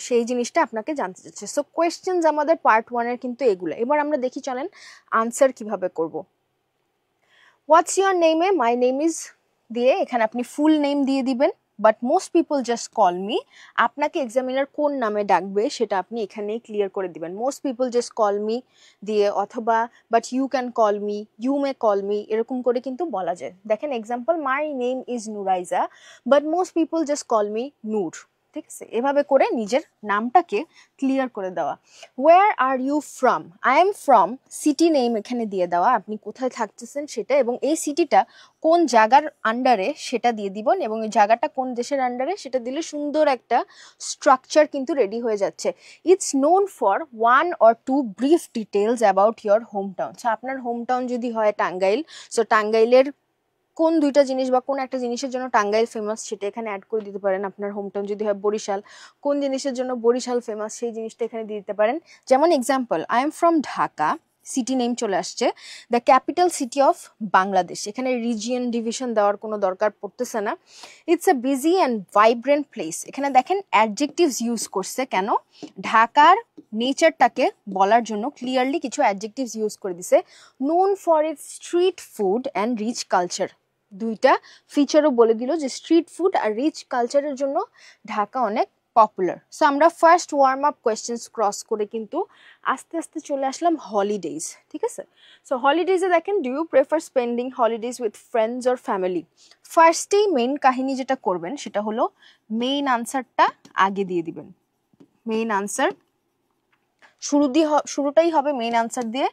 সেই জিনিসটা আপনাকে জানতে চাচ্ছে। সো কোয়েশ্চেনস আমাদের পার্ট 1-এর কিন্তু এগুলো। এবার আমরা দেখি চলেন আনসার কিভাবে করব। What's your name? My name is দিয়ে এখানে আপনি ফুল নেম দিয়ে দিবেন, but most people just call me. আপনাকে এক্সামিনার কোন নামে ডাকবে সেটা আপনি এখানেই ক্লিয়ার করে দিবেন। Most people just call me দিয়ে, অথবা but you can call me, you may call me, এরকম করে কিন্তু বলা যায়। দেখেন example, my name is Nuraiza but most people just call me Noor. ঠিক আছে, এভাবে করে নিজের নামটাকে ক্লিয়ার করে দেওয়া। Where are you from, I am from, city name এখানে দিয়ে দেওয়া, আপনি কোথায় থাকতেছেন সেটা, এবং এই সিটিটা কোন জায়গার আন্ডারে সেটা দিয়ে দিবেন, এবং এই জায়গাটা কোন দেশের আন্ডারে সেটা দিলে সুন্দর একটা স্ট্রাকচার কিন্তু রেডি হয়ে যাচ্ছে। It's known for 1 or 2 brief details about your home town. So আপনার হোম টাউন যদি হয় টাঙ্গাইল, সো টাঙ্গাইলের কোন দুইটা জিনিস বা কোন একটা জিনিসের জন্য টাঙ্গাইল ফেমাস সেটা এখানে অ্যাড করে দিতে পারেন। আপনার হোম টাউন যদি হয় বরিশাল, কোন জিনিসের জন্য বরিশাল ফেমাস সেই জিনিসটা এখানে দিয়ে দিতে পারেন। যেমন example, I am from Dhaka, city name চলে আসছে, the capital city of Bangladesh, এখানে রিজিয়ন ডিভিশন দেওয়ার কোনো দরকার পড়তেছে না। It's a busy and vibrant place, এখানে দেখেন অ্যাডজেক্টিভস ইউজ করছে, কেন? ঢাকার নেচারটাকে বলার জন্য ক্লিয়ারলি কিছু অ্যাডজেক্টিভস ইউজ করে দিছে। Known for its street food and rich culture, দুইটা ফিচারও বলে দিল যে স্ট্রিট ফুড আর রিচ কালচারের জন্য ঢাকা অনেক পপুলার। সো আমরা first warm up questions cross করে কিন্তু আস্তে আস্তে চলে আসলাম হলিডেজ। ঠিক আছে, সো হলিডেজে দেখেন, do you prefer spending holidays with friends or family? ফার্স্টেই মেইন কাহিনী যেটা করবেন সেটা হলো মেইন আনসারটা আগে দিয়ে দিবেন। মেইন আনসার শুরুটাই হবে মেইন আনসার দিয়ে,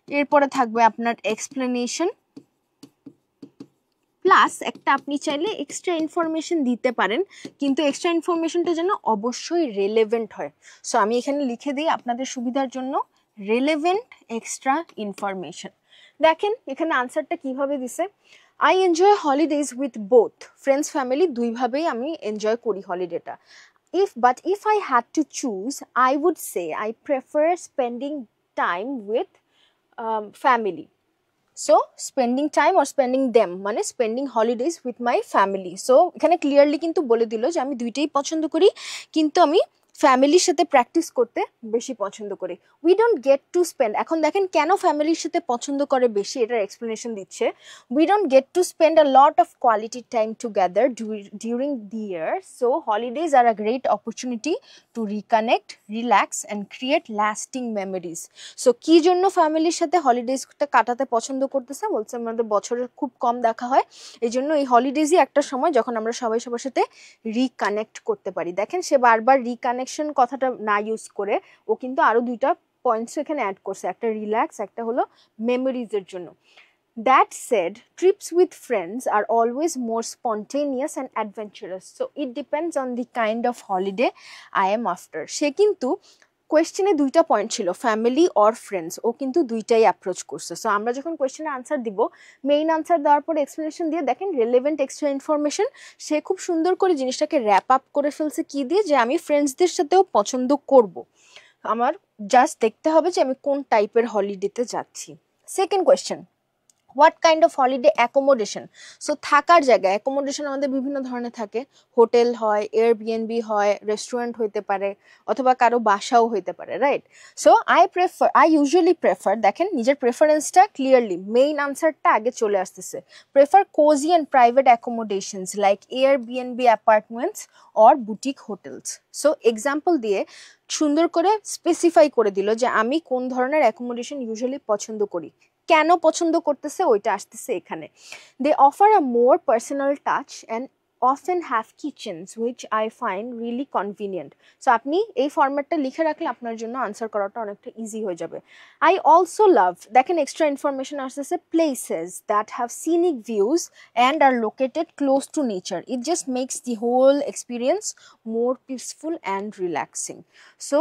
এরপরে থাকবে আপনার এক্সপ্লেনেশন প্লাস একটা আপনি চাইলে এক্সট্রা ইনফরমেশন দিতে পারেন, কিন্তু এক্সট্রা ইনফরমেশনটা যেন অবশ্যই রেলেভেন্ট হয়। সো আমি এখানে লিখে দিই আপনাদের সুবিধার জন্য, রেলেভেন্ট এক্সট্রা ইনফরমেশন। দেখেন এখানে আনসারটা কিভাবে দিছে, I enjoy holidays with both friends family, দুইভাবেই আমি এনজয় করি হলিডেটা। If I had to choose, I would say I prefer spending time with family. So spending time or spending them মানে spending holidays with my family. So এখানে clearly কিন্তু বলে দিল যে আমি দুইটাই পছন্দ করি, কিন্তু আমি ফ্যামিলির সাথে প্র্যাকটিস করতে বেশি পছন্দ করি। We don't get to spend, এখন দেখেন কেন ফ্যামিলির সাথে পছন্দ করে বেশি, এটার এক্সপ্লেনেশন দিচ্ছে। We don't get to spend a lot of quality time together during the year, so holidays are a great opportunity to reconnect, relax and create lasting memories. So কি জন্য ফ্যামিলির সাথে হলিডেজটা কাটাতে পছন্দ করতেছে, বলছে আমাদের বছরের খুব কম দেখা হয়, এই জন্য এই হলিডেজই একটা সময় যখন আমরা সবাই সবার সাথে রিকানেক্ট করতে পারি। দেখেন সে বারবার রিকানেকশন কথাটা না ইউজ করে ও কিন্তু আরো দুইটা পয়েন্টস এখানে অ্যাড করছে, একটা রিল্যাক্স, একটা হলো মেমোরিজের জন্য। That said, trips with friends are always more spontaneous and adventurous. So it depends on the kind of holiday I am after. সে কিন্তু কোয়েশ্চেনে দুইটা পয়েন্ট ছিল, ফ্যামিলি অর ফ্রেন্ডস, ও কিন্তু দুইটাই অ্যাপ্রোচ করছে। সো আমরা যখন কোয়েশ্চেনে আনসার দিব, মেইন আনসার দেওয়ার পর এক্সপ্লেনেশন দিয়ে দেখেন রেলেভেন্ট এক্সট্রা ইনফরমেশন, সে খুব সুন্দর করে জিনিসটাকে র্যাপ আপ করে ফেলছে কি দিয়ে, যে আমি ফ্রেন্ডসদের সাথেও পছন্দ করব, আমার জাস্ট দেখতে হবে যে আমি কোন টাইপের হলিডেতে যাচ্ছি। Second question, what kind of holiday accommodation? So থাকার জায়গা, অ্যাকোমোডেশন আমাদের বিভিন্ন ধরনের থাকে, হোটেল হয়, এয়ারবিএনবি হয়, রেস্টুরেন্ট হইতে পারে, অথবা কারো বাসাও হইতে পারে, right? So I usually prefer, দেখেন নিজের প্রেফারেন্সটা ক্লিয়ারলি মেইন আনসারটা আগে চলে আসতেছে, prefer cosy and private accommodations like Airbnb apartments or boutique hotels. So example দিয়ে সুন্দর করে স্পেসিফাই করে দিল যে আমি কোন ধরনের অ্যাকোমোডেশন ইউজুয়ালি পছন্দ করি, কেন পছন্দ করতেছে ওইটা আসতেছে এখানে। They offer a more personal touch and often have kitchens which I find really convenient. So আপনি এই ফরম্যাটটা লিখে রাখলে আপনার জন্য আনসার করাটা অনেকটা ইজি হয়ে যাবে। I also love, দেখেন এক্সট্রা ইনফরমেশন আসতেছে, places that have scenic views and are located close to nature. It just makes the whole experience more peaceful and relaxing. So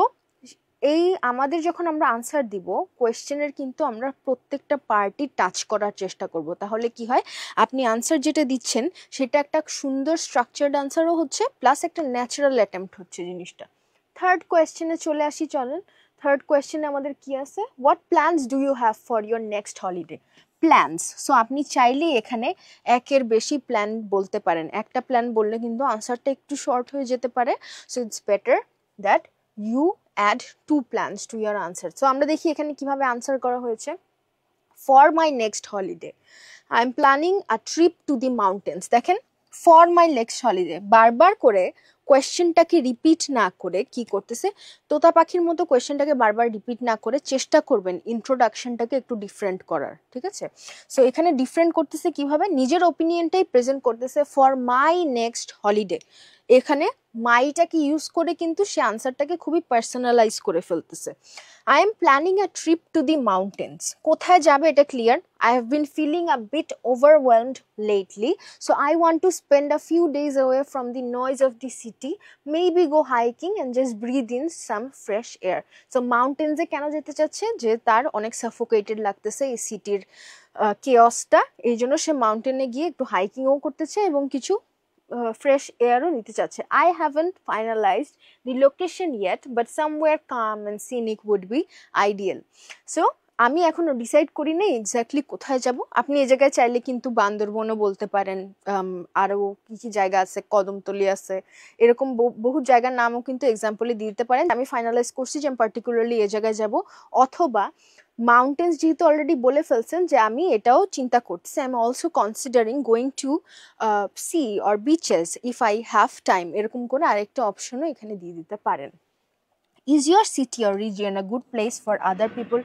এই আমাদের যখন আমরা আনসার দিব কোয়েশ্চেনের, কিন্তু আমরা প্রত্যেকটা পার্টি টাচ করার চেষ্টা করব, তাহলে কি হয় আপনি আনসার যেটা দিচ্ছেন সেটা একটা সুন্দর স্ট্রাকচার্ড আনসারও হচ্ছে, প্লাস একটা ন্যাচারাল অ্যাটেম্প্ট হচ্ছে জিনিসটা। থার্ড কোয়েশ্চেনে চলে আসি, চলেন। থার্ড কোয়েশ্চেনে আমাদের কি আছে, what plans do you have for your next holiday? Plans, so আপনি চাইলেই এখানে একের বেশি প্ল্যান বলতে পারেন, একটা প্ল্যান বললে কিন্তু আনসারটা একটু শর্ট হয়ে যেতে পারে। So it's better that you add 2 plans to your answer. So আমরা দেখি এখানে কিভাবে আনসার করা হয়েছে। For my next holiday, I am planning a trip to the mountains. দেখেন, ফর মাই নেক্সট হলিডে, বারবার করে কোয়েশ্চেনটাকে রিপিট না করে কি করতেছে, তোতা পাখির মতো কোয়েশ্চেনটাকে বারবার রিপিট না করে চেষ্টা করবেন ইন্ট্রোডাকশনটাকে একটু ডিফারেন্ট করার, ঠিক আছে? সো এখানে ডিফারেন্ট করতেছে কিভাবে, নিজের ওপিনিয়নটাই প্রেজেন্ট করতেছে ফর মাই নেক্সট হলিডে। এখানে মাইটাকে ইউজ করে কিন্তু সে আনসারটাকে খুবই পার্সোনালাইজ করে ফেলতেছে। I am planning a trip to the mountains, কোথায় যাবে এটা clear. I have been feeling a bit overwhelmed lately, so I want to spend a few days away from the noise of the city, maybe go hiking and just breathe in some fresh air. So mountains এ কেন যেতে চাচ্ছে, যে তার অনেক suffocated লাগতেছে এই সিটির কেওসটা, এই জন্য সে মাউন্টেনে গিয়ে একটু হাইকিংও করতেছে এবং কিছু ফ্রেশ এয়ারও নিতে চাচ্ছে। I haven't finalized the location yet, but somewhere calm and scenic would be ideal. So আমি এখনো ডিসাইড করি নাই এক্স্যাক্টলি কোথায় যাব। আপনি এই জায়গায় চাইলে কিন্তু বান্দরবনও বলতে পারেন, আরও কি কি জায়গা আছে, কদমতলি আছে, এরকম বহু জায়গার নামও কিন্তু এক্সাম্পলে দিয়ে দিতে পারেন। আমি ফাইনালাইজ করছি যে আমি পার্টিকুলারলি এই জায়গায় যাব, অথবা মাউন্টেন্স যেহেতু অলরেডি বলে ফেলছেন যে আমি এটাও চিন্তা করছি, I am also considering going to sea or beaches if I have time, এরকম করে আরেকটা অপশনও এখানে দিয়ে দিতে পারেন। Is your city or region a good place for other people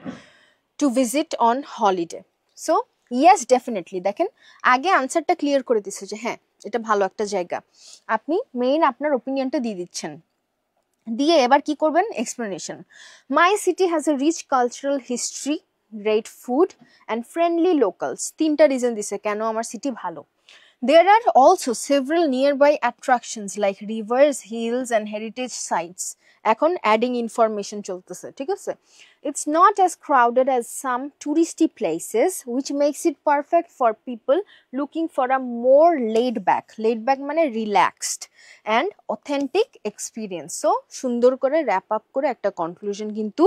to visit on holiday? So yes, definitely. দেখেন, আগে আনসারটা ক্লিয়ার করে দিচ্ছে যে হ্যাঁ এটা ভালো একটা জায়গা, আপনি মেইন আপনার ওপিনিয়নটা দিয়ে দিচ্ছেন, দিয়ে এবার কি করবেন, explanation. My city has a rich cultural history, great food and friendly locals. তিনটা রিজন দিছে কেন আমার সিটি ভালো। There are also several nearby attractions like rivers, hills and heritage sites. এখন adding information চলতেছে, ঠিক আছে? It's not as crowded as some touristy places, which makes it perfect for people looking for a more laid back মানে relaxed and authentic experience. So সুন্দর করে wrap up করে একটা conclusion কিন্তু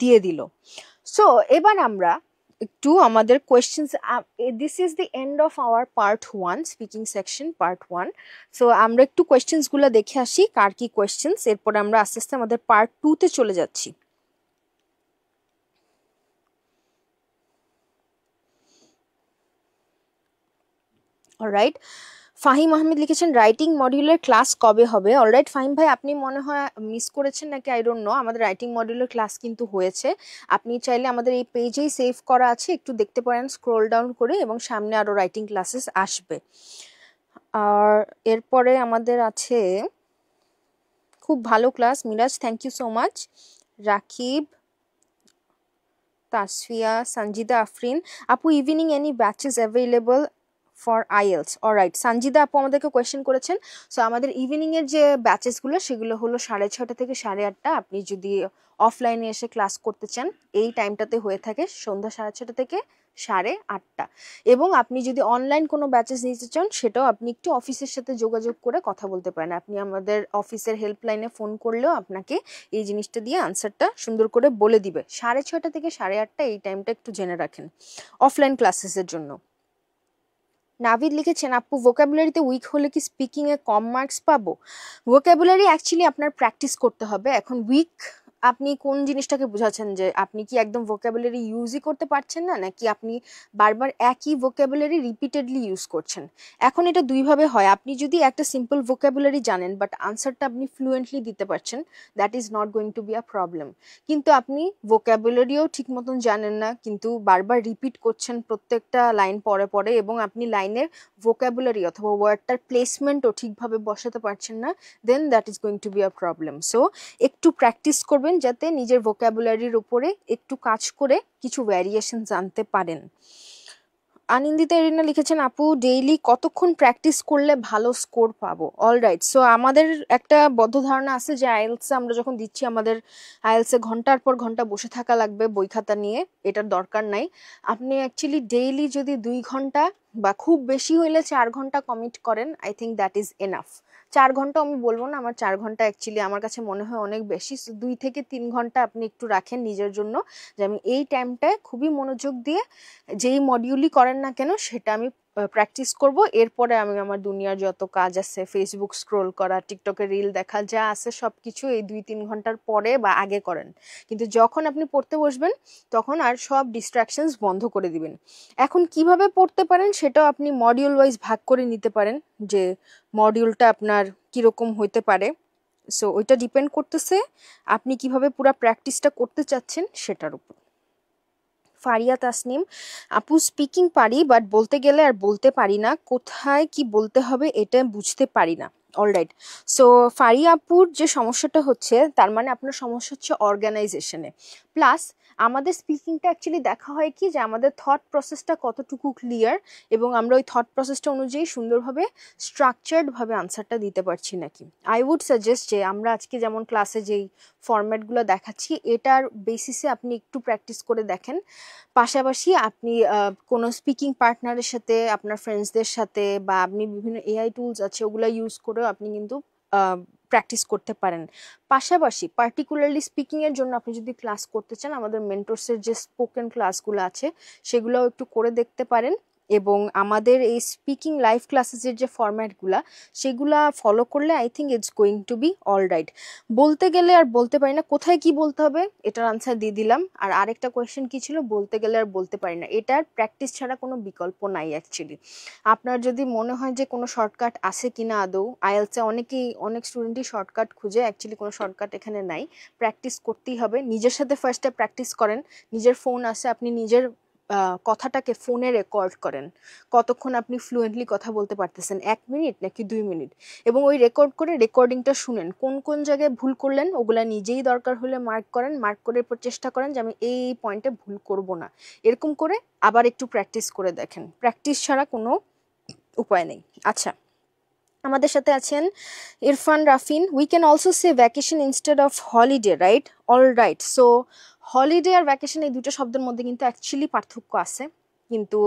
দিয়ে দিল। So এবার আমরা একটু আমাদের questions, this is the end of our part 1 speaking section part 1। So আমরা একটু কোয়েশ্চেন্সগুলো দেখে আসি কার কি কোয়েশ্চেন্স, এরপর আমরা আস্তে আস্তে আমাদের পার্ট 2 তে চলে যাচ্ছি। অলরাইট, ফাহিম আহমেদ লিখেছেন রাইটিং মডিউলের ক্লাস কবে হবে? অলরাইট ফাহিম ভাই, আপনি মনে হয় মিস করেছেন নাকি, আই ডোন্ট নো। আমাদের রাইটিং মডিউলের ক্লাস কিন্তু হয়েছে, আপনি চাইলে আমাদের এই পেজেই সেভ করা আছে, একটু দেখতে পারেন স্ক্রোল ডাউন করে, এবং সামনে আরও রাইটিং ক্লাসেস আসবে। আর এরপরে আমাদের আছে খুব ভালো class, Miraj thank you so much, Rakib, Tasfia, Sanjida Afrin আপু, evening any batches available for IELTS? Alright, Sanjida আপু আমাদেরকে কোয়েশ্চেন করেছেন। সো আমাদের ইভিনিংয়ের যে ব্যাচেসগুলো সেগুলো হলো 6:30 থেকে 8:30। আপনি যদি অফলাইনে এসে ক্লাস করতে চান এই টাইমটাতে হয়ে থাকে সন্ধ্যা 6:30 থেকে 8:30। এবং আপনি যদি অনলাইন কোনো ব্যাচেস নিতে চান সেটাও আপনি একটু অফিসের সাথে যোগাযোগ করে কথা বলতে পারেন। আপনি আমাদের অফিসের হেল্পলাইনে ফোন করলেও আপনাকে এই জিনিসটা দিয়ে আনসারটা সুন্দর করে বলে দিবে। 6:30 থেকে 8:30 এই টাইমটা একটু জেনে রাখেন অফলাইন ক্লাসেসের জন্য। নাভিদ লিখেছেন আপু, ভোকাবুলারিতে উইক হলে কি স্পিকিংয়ে কম মার্কস পাবো? ভোকাবুলারি অ্যাকচুয়ালি আপনার প্র্যাকটিস করতে হবে। এখন উইক আপনি কোন জিনিসটাকে বোঝাচ্ছেন, যে আপনি কি একদম ভোকাবুলারি ইউজই করতে পারছেন না, নাকি আপনি বারবার একই ভোকাবুলারি রিপিটেডলি ইউজ করছেন? এখন এটা দুইভাবে হয়। আপনি যদি একটা সিম্পল ভোকাবুলারি জানেন বাট আনসারটা আপনি ফ্লুয়েন্টলি দিতে পারছেন, that is not going to be a problem. কিন্তু আপনি ভোকাবুলারিও ঠিক মতন জানেন না, কিন্তু বারবার রিপিট করছেন প্রত্যেকটা লাইন পরে পরে, এবং আপনি লাইনের ভোকাবুলারি অথবা ওয়ার্ডটার প্লেসমেন্টও ঠিকভাবে বসাতে পারছেন না, then that is going to be a problem. So একটু প্র্যাকটিস করবেন যাতে নিজের ভোকাবুলারির উপরে একটু কাজ করে কিছু ভ্যারিয়েশন জানতে পারেন। আনন্দিতা এরিনা লিখেছেন আপু, ডেইলি কতক্ষণ প্র্যাকটিস করলে ভালো স্কোর পাবো? অলরাইট, সো আমাদের একটা বদ্ধ ধারণা আছে যে আইএলসে আমরা যখন দিচ্ছি আমাদের আইএলসে ঘন্টার পর ঘন্টা বসে থাকা লাগবে বই খাতা নিয়ে, এটার দরকার নাই। আপনি অ্যাকচুয়ালি ডেইলি যদি 2 ঘন্টা বা খুব বেশি হইলে 4 ঘন্টা কমিট করেন, I think that is enough. 4 ঘন্টা আমি বলবো না, আমার 4 ঘন্টা অ্যাকচুয়ালি আমার কাছে মনে হয় অনেক বেশি। 2 থেকে 3 ঘন্টা আপনি একটু রাখেন নিজের জন্য, যে আমি এই টাইমটায় খুবই মনোযোগ দিয়ে যেই মডিউলই করেন না কেন সেটা আমি প্র্যাকটিস করব, এরপরে আমি আমার দুনিয়ার যত কাজ আছে, ফেসবুক স্ক্রোল করা, টিকটকে রিল দেখা, যা আছে সব কিছু এই 2-3 ঘন্টার পরে বা আগে করেন। কিন্তু যখন আপনি পড়তে বসবেন তখন আর সব ডিস্ট্রাকশনস বন্ধ করে দিবেন। এখন কিভাবে পড়তে পারেন সেটাও আপনি মডিউল ওয়াইজ ভাগ করে নিতে পারেন, যে মডিউলটা আপনার কীরকম হইতে পারে। সো ওইটা ডিপেন্ড করতেছে আপনি কিভাবে পুরো প্র্যাকটিসটা করতে চাচ্ছেন সেটার উপর। ফারিয়া তাসনিম আপু, স্পিকিং পারি বাট বলতে গেলে আর বলতে পারি না, কোথায় কি বলতে হবে এটা বুঝতে পারি না। অলরাইট, সো ফারিয়া আপুর যে সমস্যাটা হচ্ছে, তার মানে আপনার সমস্যা হচ্ছে অর্গানাইজেশনে। প্লাস আমাদের স্পিকিংটা অ্যাকচুয়ালি দেখা হয় কি, যে আমাদের থট প্রসেসটা কতটুকু ক্লিয়ার এবং আমরা ওই থট প্রসেসটা অনুযায়ী সুন্দরভাবে স্ট্রাকচার্ডভাবে আনসারটা দিতে পারছি নাকি। আই উড সাজেস্ট যে আমরা আজকে যেমন ক্লাসে যেই ফরম্যাটগুলো দেখাচ্ছি এটার বেসিসে আপনি একটু প্র্যাকটিস করে দেখেন। পাশাপাশি আপনি কোনো স্পিকিং পার্টনারের সাথে, আপনার ফ্রেন্ডসদের সাথে, বা আপনি বিভিন্ন এআই টুলস আছে ওগুলো ইউজ করেও আপনি কিন্তু প্র্যাকটিস করতে পারেন। পাশাপাশি পার্টিকুলারলি স্পিকিংয়ের জন্য আপনি যদি ক্লাস করতে চান, আমাদের মেন্টরসের যে স্পোকেন ক্লাসগুলো আছে সেগুলোও একটু করে দেখতে পারেন। এবং আমাদের এই স্পিকিং লাইভ ক্লাসেসের যে ফরম্যাটগুলা সেগুলা ফলো করলে I think it's going to be all right. বলতে গেলে আর বলতে পারি না, কোথায় কি বলতে হবে এটার আনসার দিয়ে দিলাম। আর আরেকটা কোয়েশ্চেন কি ছিল, বলতে গেলে আর বলতে পারি না, এটার প্র্যাকটিস ছাড়া কোনো বিকল্প নাই অ্যাকচুয়ালি। আপনার যদি মনে হয় যে কোনো শর্টকাট আছে কিনা, আদৌ আইএলসে অনেক স্টুডেন্টই শর্টকাট খুঁজে, অ্যাকচুয়ালি কোনো শর্টকাট এখানে নাই, প্র্যাকটিস করতেই হবে। নিজের সাথে ফার্স্টে প্র্যাকটিস করেন, নিজের ফোন আছে, আপনি নিজের কথাটাকে ফোনে রেকর্ড করেন, কতক্ষণ আপনি ফ্লুয়েন্টলি কথা বলতে পারতেছেন, 1 মিনিট নাকি 2 মিনিট, এবং ওই রেকর্ড করে রেকর্ডিংটা শুনেন, কোন কোন জায়গায় ভুল করলেন ওগুলা নিজেই দরকার হলে মার্ক করেন, মার্ক করে এরপর চেষ্টা করেন যে আমি এই পয়েন্টে ভুল করব না, এরকম করে আবার একটু প্র্যাকটিস করে দেখেন। প্র্যাকটিস ছাড়া কোনো উপায় নেই। আচ্ছা, আমাদের সাথে আছেন Irfan Rafin. We can also say vacation instead of holiday, right? All right, so holiday আর ভ্যাকেশন এই দুটো শব্দের মধ্যে কিন্তু অ্যাকচুয়ালি পার্থক্য আছে, কিন্তু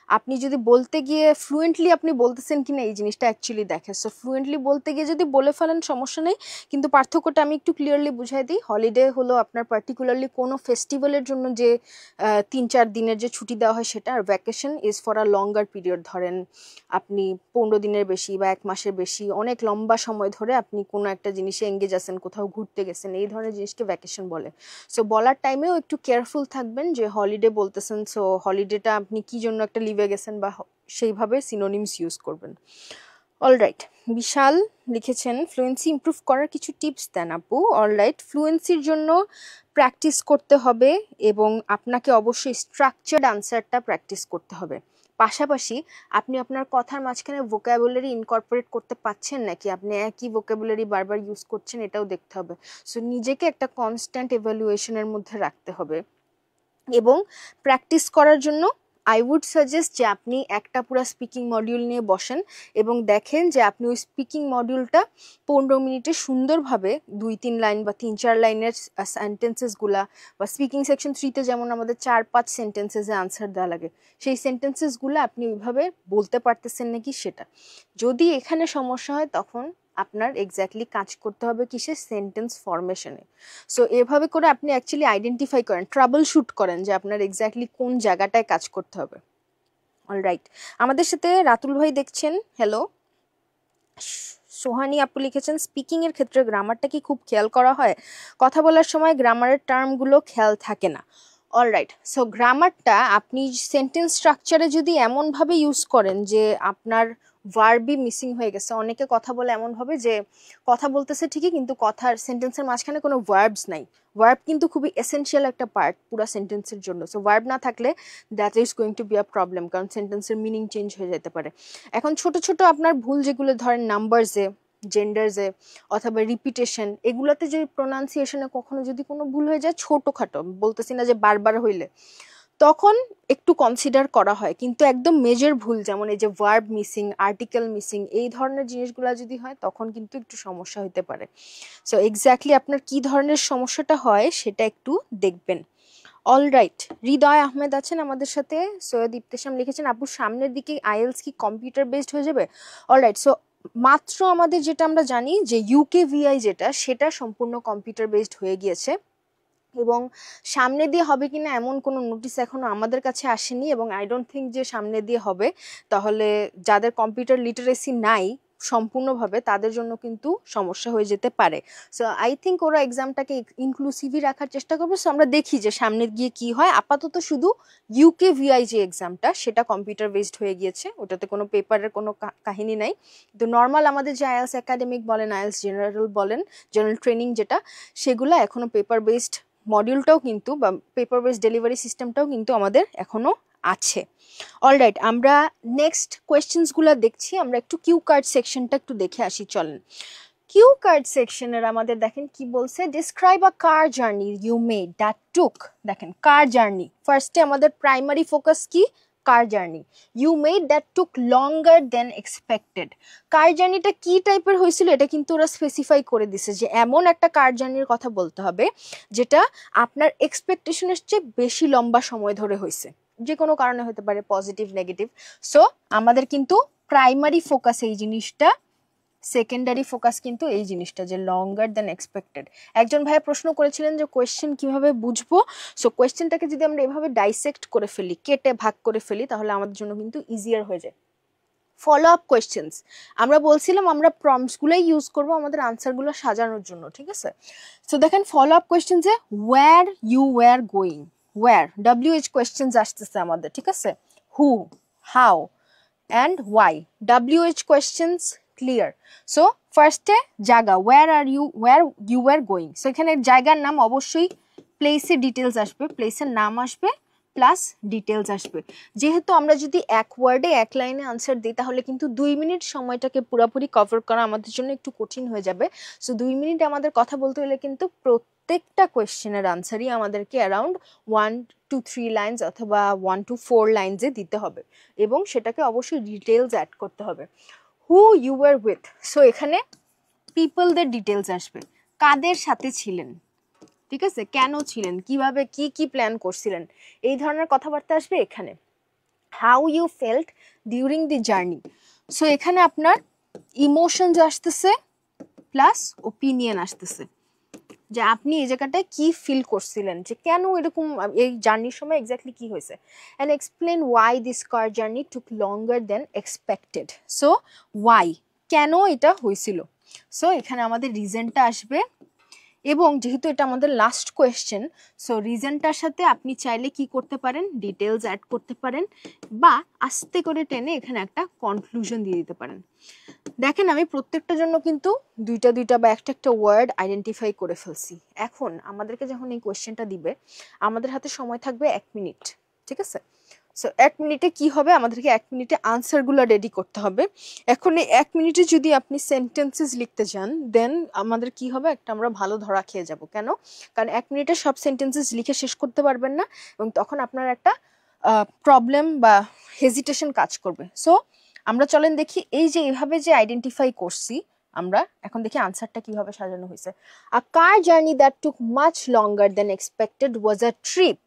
আপনি যদি বলতে গিয়ে ফ্লুয়েন্টলি আপনি বলতেছেন কিনা এই জিনিসটা অ্যাকচুয়ালি দেখে। সো ফ্লুয়েন্টলি বলতে গিয়ে যদি বলে ফেলেন সমস্যা নেই, কিন্তু পার্থক্যটা আমি একটু ক্লিয়ারলি বুঝাই দিই। হলিডে হলো আপনার পার্টিকুলারলি কোনো ফেস্টিভ্যালের জন্য যে 3-4 দিনের যে ছুটি দেওয়া হয় সেটা, আর vacation is for a longer period. ধরেন আপনি 15 দিনের বেশি বা 1 মাসের বেশি অনেক লম্বা সময় ধরে আপনি কোনো একটা জিনিসে এঙ্গেজ আছেন, কোথাও ঘুরতে গেছেন, এই ধরনের জিনিসকে ভ্যাকেশন বলে। সো বলার টাইমেও একটু কেয়ারফুল থাকবেন যে হলিডে বলতেছেন, সো হলিডেটা আপনি কি জন্য একটা লিভে গেছেন বা সেইভাবে সিনোনিমস ইউজ করবেন। অলরাইট, বিশাল লিখেছেন ফ্লুয়েন্সি ইমপ্রুভ করার কিছু টিপস দেন আপু। অলরাইট, ফ্লুয়েন্সির জন্য প্র্যাকটিস করতে হবে এবং আপনাকে অবশ্যই স্ট্রাকচার্ড আনসারটা প্র্যাকটিস করতে হবে। পাশাপাশি আপনি আপনার কথার মাঝখানে ভোকাবুলারি ইনকর্পোরেট করতে পারছেন নাকি, আপনি একই ভোকাবুলারি বারবার ইউজ করছেন এটাও দেখতে হবে। সো নিজেকে একটা কনস্ট্যান্ট এভালুয়েশনের মধ্যে রাখতে হবে। এবং প্র্যাকটিস করার জন্য আই উড সাজেস্ট যে আপনি একটা পুরো স্পিকিং মডিউল নিয়ে বসেন এবং দেখেন যে আপনি ওই স্পিকিং মডিউলটা 15 মিনিটে সুন্দরভাবে 2-3 লাইন বা 3-4 লাইনের সেন্টেন্সেসগুলা, বা স্পিকিং সেকশন 3তে যেমন আমাদের 4-5 সেন্টেন্সেসে আনসার দেওয়া লাগে, সেই সেন্টেন্সেসগুলো আপনি ওইভাবে বলতে পারতেছেন নাকি সেটা। যদি এখানে সমস্যা হয় তখন আপনার এক্স্যাক্টলি কাজ করতে হবে কিসে, সেন্টেন্স ফরমেশনে। সো এভাবে করে আপনি অ্যাকচুয়ালি আইডেন্টিফাই করেন, ট্রাবল শুট করেন যে আপনার এক্স্যাক্টলি কোন জায়গাটায় কাজ করতে হবে। অলরাইট, আমাদের সাথে রাতুল ভাই দেখছেন, হ্যালো। সোহানি আপু লিখেছেন স্পিকিংয়ের ক্ষেত্রে গ্রামারটা কি খুব খেয়াল করা হয়? কথা বলার সময় গ্রামারের টার্মগুলো খেয়াল থাকে না। অলরাইট, সো গ্রামারটা আপনি সেন্টেন্স স্ট্রাকচারে যদি এমনভাবে ইউজ করেন যে আপনার ভার্বই মিসিং হয়ে গেছে, অনেকে কথা বলে এমনভাবে যে কথা বলতেছে ঠিকই কিন্তু কথার সেন্টেন্সের মাঝখানে কোনো ভার্বস নাই। ভার্ব কিন্তু খুবই এসেনশিয়াল একটা পার্ট পুরো সেন্টেন্সের জন্য। সো ভার্ব না থাকলে that is going to be a problem, কারণ সেন্টেন্সের মিনিং চেঞ্জ হয়ে যেতে পারে। এখন ছোট ছোট আপনার ভুল যেগুলো ধরেন নাম্বারসে, জেন্ডারসে অথবা রিপিটেশন, এগুলোতে যদি প্রোনাউন্সিয়েশনে কখনো যদি কোনো ভুল হয়ে যায়, ছোটোখাটো বলতেছি না যে বারবার হইলে, তখন একটু কনসিডার করা হয়। কিন্তু একদম মেজর ভুল যেমন এই যে ভার্ব মিসিং, আর্টিকেল মিসিং, এই ধরনের জিনিসগুলো যদি হয় তখন কিন্তু একটু সমস্যা হতে পারে। সো এক্স্যাক্টলি আপনার কি ধরনের সমস্যাটা হয় সেটা একটু দেখবেন। অলরাইট, হৃদয় আহমেদ আছেন আমাদের সাথে। সৈয়দ ইবতেশাম লিখেছেন আপু সামনের দিকে আইএলস কি কম্পিউটার বেসড হয়ে যাবে? অলরাইট, সো মাত্র আমাদের যেটা আমরা জানি যে ইউকেভিআই যেটা, সেটা সম্পূর্ণ কম্পিউটার বেসড হয়ে গিয়েছে। এবং সামনে দিয়ে হবে কিনা এমন কোনো নোটিশ এখনো আমাদের কাছে আসেনি, এবং আই ডোন্ট থিঙ্ক যে সামনে দিয়ে হবে। তাহলে যাদের কম্পিউটার লিটারেসি নাই সম্পূর্ণভাবে তাদের জন্য কিন্তু সমস্যা হয়ে যেতে পারে। সো আই থিঙ্ক ওরা এক্সামটাকে ইনক্লুসিভই রাখার চেষ্টা করবে। সো আমরা দেখি যে সামনে গিয়ে কি হয়। আপাতত শুধু ইউকেভিআই যে এক্সামটা সেটা কম্পিউটার বেসড হয়ে গিয়েছে, ওটাতে কোনো পেপারের কোনো কাহিনী নাই। কিন্তু নর্মাল আমাদের যে আইএলস একাডেমিক বলেন, আইএলস জেনারেল বলেন, জেনারেল ট্রেনিং যেটা, সেগুলো এখনো পেপার বেসড মডিউলটাও কিন্তু বা পেপার বেস ডেলিভারি সিস্টেমটাও কিন্তু আমাদের এখনো আছে। অলরাইট, আমরা নেক্সট কোয়েশ্চেন্সগুলো দেখছি। আমরা একটু কিউ কার্ড সেকশনটা একটু দেখে আসি, চলেন। কিউ কার্ড সেকশনের আমাদের দেখেন কি বলছে, describe a car journey you made that took, দেখেন কার জার্নি, ফার্স্টে আমাদের প্রাইমারি ফোকাস কি, car journey you made that took longer than expected. Car জার্নিটা কি টাইপের হয়েছিল এটা কিন্তু ওরা স্পেসিফাই করে দিছে যে এমন একটা কার জার্নির কথা বলতে হবে যেটা আপনার এক্সপেকটেশনের চেয়ে বেশি লম্বা সময় ধরে হয়েছে, যে কোনো কারণে হতে পারে, পজিটিভ নেগেটিভ। সো আমাদের কিন্তু প্রাইমারি ফোকাস এই জিনিসটা, সেকেন্ডারি ফোকাস কিন্তু এই জিনিসটা যে লঙ্গার দেন এক্সপেক্টেড। একজন ভাইয়া প্রশ্ন করেছিলেন যে কোয়েশ্চেন কিভাবে বুঝবো। সো কোয়েশ্চেনটাকে যদি আমরা এভাবে ডাইসেক্ট করে ফেলি, কেটে ভাগ করে ফেলি, তাহলে আমাদের জন্য কিন্তু ইজিয়ার হয়ে যায়। ফলো আপ কোয়েশ্চেন্স, আমরা বলছিলাম আমরা প্রম্পটসগুলোই ইউজ করব আমাদের আনসারগুলো সাজানোর জন্য, ঠিক আছে। সো দেখেন ফলো আপ কোয়েশ্চেন্সে where you were going, where WH questions আসতেছে আমাদের, ঠিক আছে। Who, how and why, WH questions clear. So ফার্স্টে জায়গা, where you were going, so এখানে জায়গার নাম অবশ্যই প্লেসে ডিটেলস আসবে, প্লেসের নাম আসবে প্লাস ডিটেলস আসবে। যেহেতু আমরা যদি এক ওয়ার্ডে এক লাইনে আনসার দিই তাহলে কিন্তু 2 মিনিট সময়টাকে পুরোপুরি কভার করা আমাদের জন্য একটু কঠিন হয়ে যাবে। সো 2 মিনিট আমাদের কথা বলতে হলে কিন্তু প্রত্যেকটা কোয়েশ্চেনের আনসারই আমাদেরকে অ্যারাউন্ড 1 to 3 লাইনস অথবা 1 to 4 লাইনসে দিতে হবে, এবং সেটাকে অবশ্যই ডিটেলস অ্যাড করতে হবে। Who you were with, so এখানে পিপলদের ডিটেলস আসবে, কাদের সাথে ছিলেন, ঠিক আছে, কেন ছিলেন, কিভাবে কি কি প্ল্যান করছিলেন, এই ধরনের কথাবার্তা আসবে এখানে। How you felt during the journey, so এখানে আপনার ইমোশনস আসতেছে প্লাস ওপিনিয়ন আসতেছে, যে আপনি এই জায়গাটায় কি ফিল করছিলেন, যে কেন এরকম এই জার্নির সময় এক্স্যাক্টলি কি হয়েছে। And explain why this car journey took longer than expected, so why, কেন এটা হয়েছিল। সো এখানে আমাদের রিজনটা আসবে, এবং যেহেতু এটা আমাদের লাস্ট কোয়েশ্চেন, সো রিজনটার সাথে আপনি চাইলে কি করতে পারেন, ডিটেলস অ্যাড করতে পারেন, বা আস্তে করে টেনে এখানে একটা কনক্লুশন দিয়ে দিতে পারেন। দেখেন আমি প্রত্যেকটার জন্য কিন্তু দুইটা দুইটা বা একটা একটা ওয়ার্ড আইডেন্টিফাই করে ফেলছি। এখন আমাদেরকে যখন এই কোয়েশ্চেনটা দিবে আমাদের হাতে সময় থাকবে 1 মিনিট, ঠিক আছে। সো 1 মিনিটে কি হবে, আমাদেরকে 1 মিনিটে আনসারগুলো রেডি করতে হবে। এখন এই 1 মিনিটে যদি আপনি সেন্টেন্সেস লিখতে যান দেন আমাদের কি হবে, একটা আমরা ভালো ধরা খেয়ে যাব। কেন? কারণ 1 মিনিটে সব সেন্টেন্সেস লিখে শেষ করতে পারবেন না, এবং তখন আপনার একটা প্রবলেম বা হেজিটেশন কাজ করবে। সো আমরা চলেন দেখি এই যে এইভাবে যে আইডেন্টিফাই করছি আমরা, এখন দেখি আনসারটা কিভাবে সাজানো হয়েছে। A car journey that took much longer than expected was a trip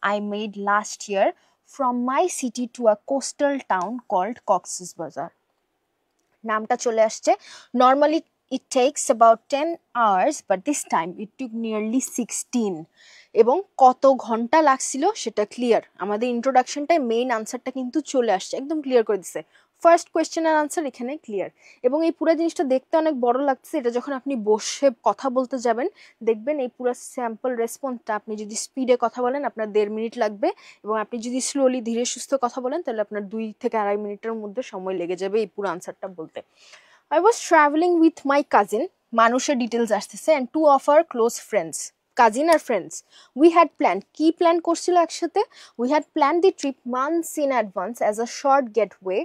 I made last year from my city to a coastal town called Cox's Bazar. নামটা চলে আসছে। Normally it takes about 10 hours but this time it took nearly 16. এবং কত ঘন্টা লাগছিল সেটা clear, আমাদের ইন্ট্রোডাকশনটাই main আনসারটা কিন্তু চলে আসছে, একদম ক্লিয়ার করে দিছে। ফার্স্ট কোয়েশ্চেনের আনসার এখানে ক্লিয়ার, এবং এই পুরো জিনিসটা দেখতে অনেক বড় লাগছে। এটা যখন আপনি বসে কথা বলতে যাবেন দেখবেন এই পুরো স্যাম্পল রেসপন্সটা আপনি যদি স্পিডে কথা বলেন আপনার 1.5 মিনিট লাগবে, এবং আপনি যদি স্লোলি ধীরে সুস্থ কথা বলেন তাহলে আপনার 2 থেকে 2.5 মিনিটের মধ্যে সময় লেগে যাবে এই পুরো আনসারটা বলতে। I was traveling with my cousin, মানুষের ডিটেলস আসতেছে, and 2 of our close friends, cousin আর friends. We had planned, কি প্ল্যান করছিল একসাথে, we had planned the trip months in advance as a short getaway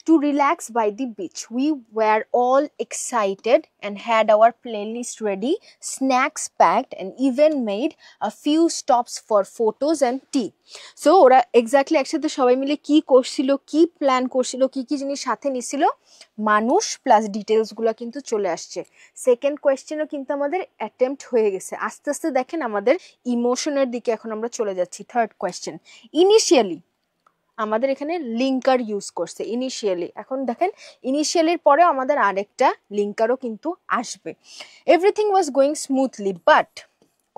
to relax by the beach. We were all excited and had our playlist ready, snacks packed, and even made a few stops for photos and tea. So ওরা exactly একসাথে সবাই মিলে কি করছিল, কি plan করছিল, কি কি জিনিস সাথে নিছিল, মানুষ প্লাস ডিটেলসগুলো কিন্তু চলে আসছে। সেকেন্ড কোয়েশ্চেনও কিন্তু আমাদের অ্যাটেম্প্ট হয়ে গেছে। আস্তে আস্তে দেখেন আমাদের ইমোশনের দিকে এখন আমরা চলে যাচ্ছি। থার্ড কোয়েশ্চেন, ইনিশিয়ালি আমাদের এখানে লিঙ্কার ইউজ করছে ইনিশিয়ালি। এখন দেখেন ইনিশিয়ালির পরে আমাদের আরেকটা লিঙ্কারও কিন্তু আসবে। Everything was going smoothly but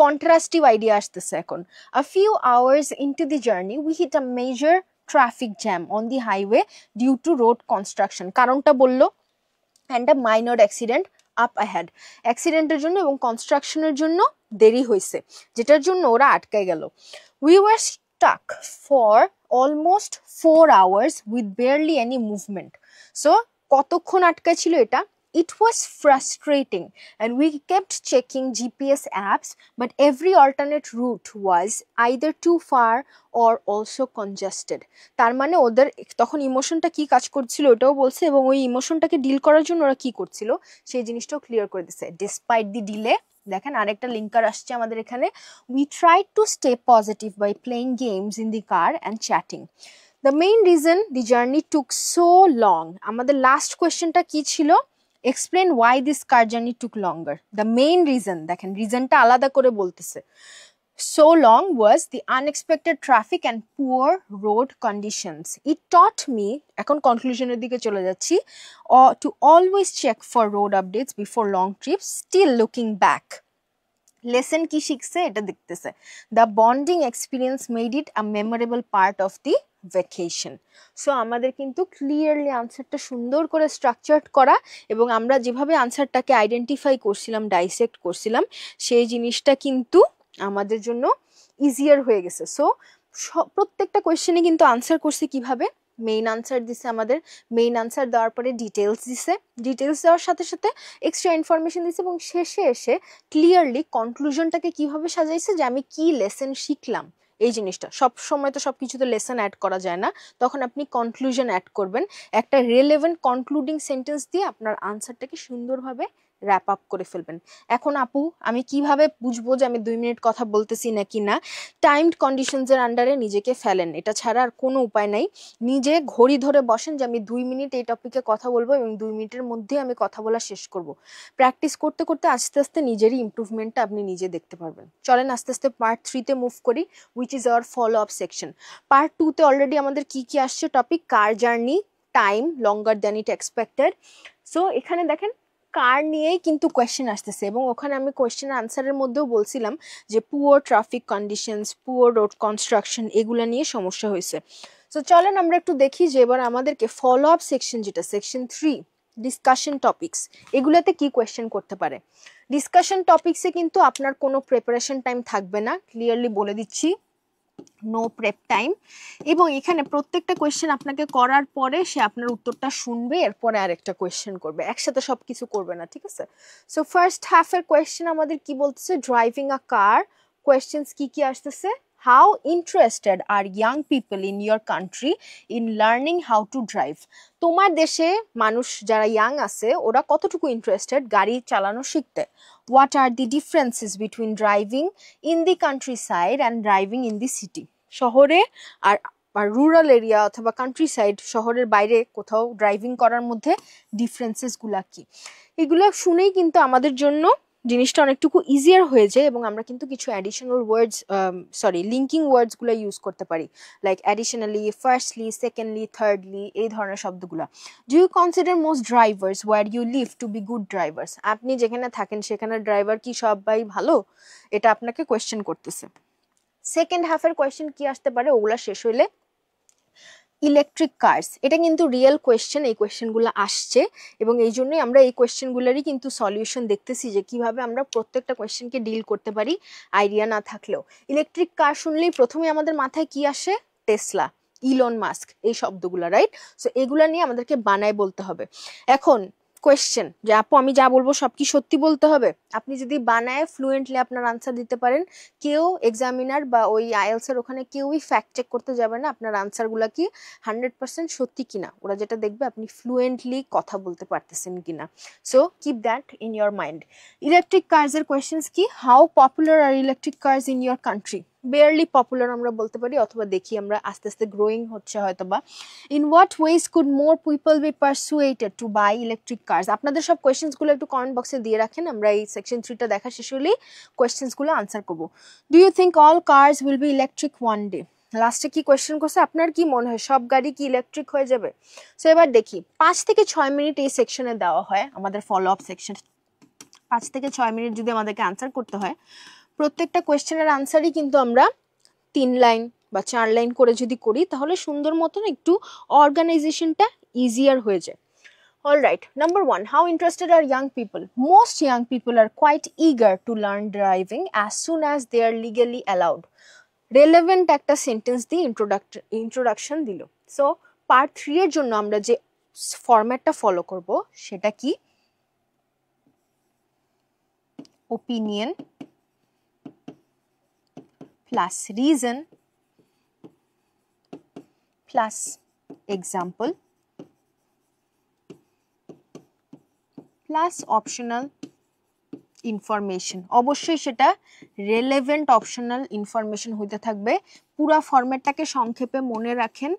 contrastive idea আসতেছে এখন। A few hours into the journey we hit a major traffic jam on the highway due to road construction, কারণটা বললো, and a minor accident up ahead, অ্যাক্সিডেন্টের জন্য এবং কনস্ট্রাকশনের জন্য দেরি হয়েছে, যেটার জন্য ওরা আটকে গেল। We were stuck for almost 4 hours with barely any movement. So কতক্ষণ আটকে ছিল এটা? It was frustrating and we kept checking GPS apps, but every alternate route was either too far or also congested. তার মানে ওদের তখন ইমোশনটা কি কাজ করছিল ওটাও বলছে, এবং ওই ইমোশনটাকে ডিল করার জন্য ওরা কি করছিল সেই জিনিসটাও ক্লিয়ার করে দিছে। ডিসপাইট দি ডিলে, দেখেন আরেকটা লিঙ্কার আসছে আমাদের এখানে, we tried to stay positive by playing games in the car and chatting. The main reason the journey took so long, আমাদের লাস্ট কোয়েশ্চেনটা কি ছিল? Explain why this car journey took longer. The main reason, দেখেন রিজনটা আলাদা করে বলতেছে, so long was the unexpected traffic and poor road conditions. It taught me, এখন কনক্লুশনের দিকে চলে যাচ্ছি, to always check for road updates before long trips. Still looking back, lesson কি শিখছে এটা দেখতেছে। The bonding experience made it a memorable part of the vacation. So আমাদের কিন্তু ক্লিয়ারলি আনসারটা সুন্দর করে স্ট্রাকচার্ড করা, এবং আমরা যেভাবে আনসারটাকে আইডেন্টিফাই করছিলাম, ডাইসেক্ট করছিলাম, সেই জিনিসটা কিন্তু আমাদের জন্য ইজিয়ার হয়ে গেছে। সো প্রত্যেকটা কোয়েশ্চেনে কিন্তু আনসার করছে কিভাবে, মেইন আনসার দিছে আমাদের, মেইন আনসার দেওয়ার পরে ডিটেলস দিছে, ডিটেলস দেওয়ার সাথে সাথে এক্সট্রা ইনফরমেশন দিছে, এবং শেষে এসে ক্লিয়ারলি কনক্লুশনটাকে কিভাবে সাজাইছে যে আমি কি লেসন শিখলাম। এই জিনিসটা সব সময় তো সব কিছুতে লেসন অ্যাড করা যায় না, তখন আপনি কনক্লুশন অ্যাড করবেন, একটা রিলেভেন্ট কনক্লুডিং সেন্টেন্স দিয়ে আপনার আনসারটাকে সুন্দরভাবে র্যাপ আপ করে ফেলবেন। এখন আপু আমি কিভাবে বুঝবো যে আমি 2 মিনিট কথা বলতেছি নাকি না? টাইমড কন্ডিশনসের আন্ডারে নিজেকে ফেলেন, এটা ছাড়া আর কোনো উপায় নাই। নিজে ঘড়ি ধরে বসেন যে আমি 2 মিনিট এই টপিকে কথা বলবো এবং 2 মিনিটের মধ্যে আমি কথা বলা শেষ করব। প্র্যাকটিস করতে করতে আস্তে আস্তে নিজেরই ইমপ্রুভমেন্টটা আপনি নিজে দেখতে পারবেন। চলেন আস্তে আস্তে পার্ট 3-তে মুভ করি, which is our follow up section. Part 2-তে অলরেডি আমাদের কি কি আসছে topic, car journey, time longer than it expected. So এখানে দেখেন কার নিয়েই কিন্তু কোয়েশ্চেন আসতেছে, এবং ওখানে আমি কোয়েশ্চেন আনসারের মধ্যেও বলছিলাম যে poor traffic conditions, poor road construction, এগুলা নিয়ে সমস্যা হয়েছে। সো চলেন আমরা একটু দেখি যে এবার আমাদেরকে ফলো আপ সেকশন, যেটা সেকশন 3 ডিসকাশন টপিকস, এগুলাতে কি কোয়েশ্চেন করতে পারে। ডিসকাশন টপিকসে কিন্তু আপনার কোনো প্রিপারেশন টাইম থাকবে না, ক্লিয়ারলি বলে দিচ্ছি, নো প্রেপ টাইম। এবং এখানে প্রত্যেকটা কোয়েশ্চেন আপনাকে করার পরে সে আপনার উত্তরটা শুনবে, এরপরে আরেকটা কোয়েশ্চেন করবে, একসাথে সব কিছু করবে না, ঠিক আছে? সো ফার্স্ট হাফের কোয়েশ্চেন আমাদের কি বলতেছে, ড্রাইভিং আ কার। কোয়েশ্চেন্স কি কি আসতেছে, how interested are young people in your country in learning how to drive. তোমার দেশে মানুষ যারা ইয়াং আছে ওরা কতটুকু ইন্টারেস্টেড গাড়ি চালানো শিখতে। What are the differences between driving in the country side and driving in the city. শহরে আর রুরাল এরিয়া অথবা কান্ট্রি সাইড, শহরের বাইরে কোথাও ড্রাইভিং করার মধ্যে ডিফারেন্সেসগুলা কি, এগুলো শুনেই কিন্তু আমাদের জন্য জিনিসটা অনেকটুকু ইজিয়ার হয়ে যায়, এবং আমরা কিন্তু কিছু অ্যাডিশনাল ওয়ার্ডস, লিঙ্কিং ওয়ার্ডসগুলো ইউজ করতে পারি, like additionally, firstly, secondly, thirdly, এই ধরনের শব্দগুলো। Do you consider most drivers where you live to be good drivers. আপনি যেখানে থাকেন সেখানে ড্রাইভার কি সবাই ভালো, এটা আপনাকে কোয়েশ্চেন করতেছে। সেকেন্ড হাফের কোয়েশ্চেন কি আসতে পারে, ওগুলা শেষ হইলে ইলেকট্রিক কার্স, এটা কিন্তু রিয়েল কোয়েশ্চেন, এই কোয়েশ্চেনগুলো আসছে, এবং এই জন্যই আমরা এই কোয়েশ্চেনগুলোরই কিন্তু সলিউশন দেখতেছি যে কিভাবে আমরা প্রত্যেকটা কোয়েশ্চেনকে ডিল করতে পারি আইডিয়া না থাকলেও। ইলেকট্রিক কার শুনলেই প্রথমে আমাদের মাথায় কি আসে, টেসলা, ইলন মাস্ক, এই শব্দগুলো, রাইট? সো এগুলা নিয়ে আমাদেরকে বানায় বলতে হবে। এখন কোয়েশ্চেন যে আপু আমি যা বলবো সব কি সত্যি বলতে হবে? আপনি যদি বানায় ফ্লুয়েন্টলি আপনার আনসার দিতে পারেন, কেউ এক্সামিনার বা ওই আইএলস এর ওখানে কেউই ফ্যাক্ট চেক করতে যাবে না আপনার আনসারগুলো কি 100% সত্যি কিনা। ওরা যেটা দেখবে আপনি ফ্লুয়েন্টলি কথা বলতে পারতেছেন কিনা। So keep that in your mind. Electric cars এর কোয়েশ্চেন্স কি, how popular are electric cars in your country. Barely popular আমরা বলতে পারি, অথবা দেখি আমরা আস্তে আস্তে গ্রোয়িং হচ্ছে হয়তো বা। In what ways could more people be persuaded to buy electric cars. আপনাদের সব কোয়েশ্চেন্সগুলো একটু কমেন্ট বক্সে দিয়ে রাখেন, আমরা এই সেকশন 3টা দেখা শেষ হলেই কোয়েশ্চেন্সগুলো আনসার করবো। Do you think all cars will be electric one day. লাস্টে কি কোয়েশ্চেন করছে, আপনার কি মনে হয় সব গাড়ি কি ইলেকট্রিক হয়ে যাবে? সো এবার দেখি 5 থেকে 6 মিনিট এই সেকশনে দেওয়া হয় আমাদের ফলো আপ সেকশন। 5 থেকে 6 মিনিট যদি আমাদেরকে আনসার করতে হয়, প্রত্যেকটা কোয়েশ্চেনের আনসারই কিন্তু আমরা 3 লাইন বা 4 লাইন করে যদি করি তাহলে সুন্দর মতন একটু অর্গানাইজেশনটা ইজিয়ার হয়ে যায়। All right, number 1, how interested are young people? Most young people are quite eager to learn driving as soon as they are legally allowed. Relevant একটা সেন্টেন্স দিয়ে ইন্ট্রোডাকশন দিল। সো পার্ট 3 এর জন্য আমরা যে ফরম্যাটটা ফলো করব সেটা কি? Opinion plus reason plus example plus optional information. অবশ্যই সেটা রেলেভেন্ট অপশনাল ইনফরমেশন হইতে থাকবে। পুরা ফরম্যাটটাকে সংক্ষেপে মনে রাখেন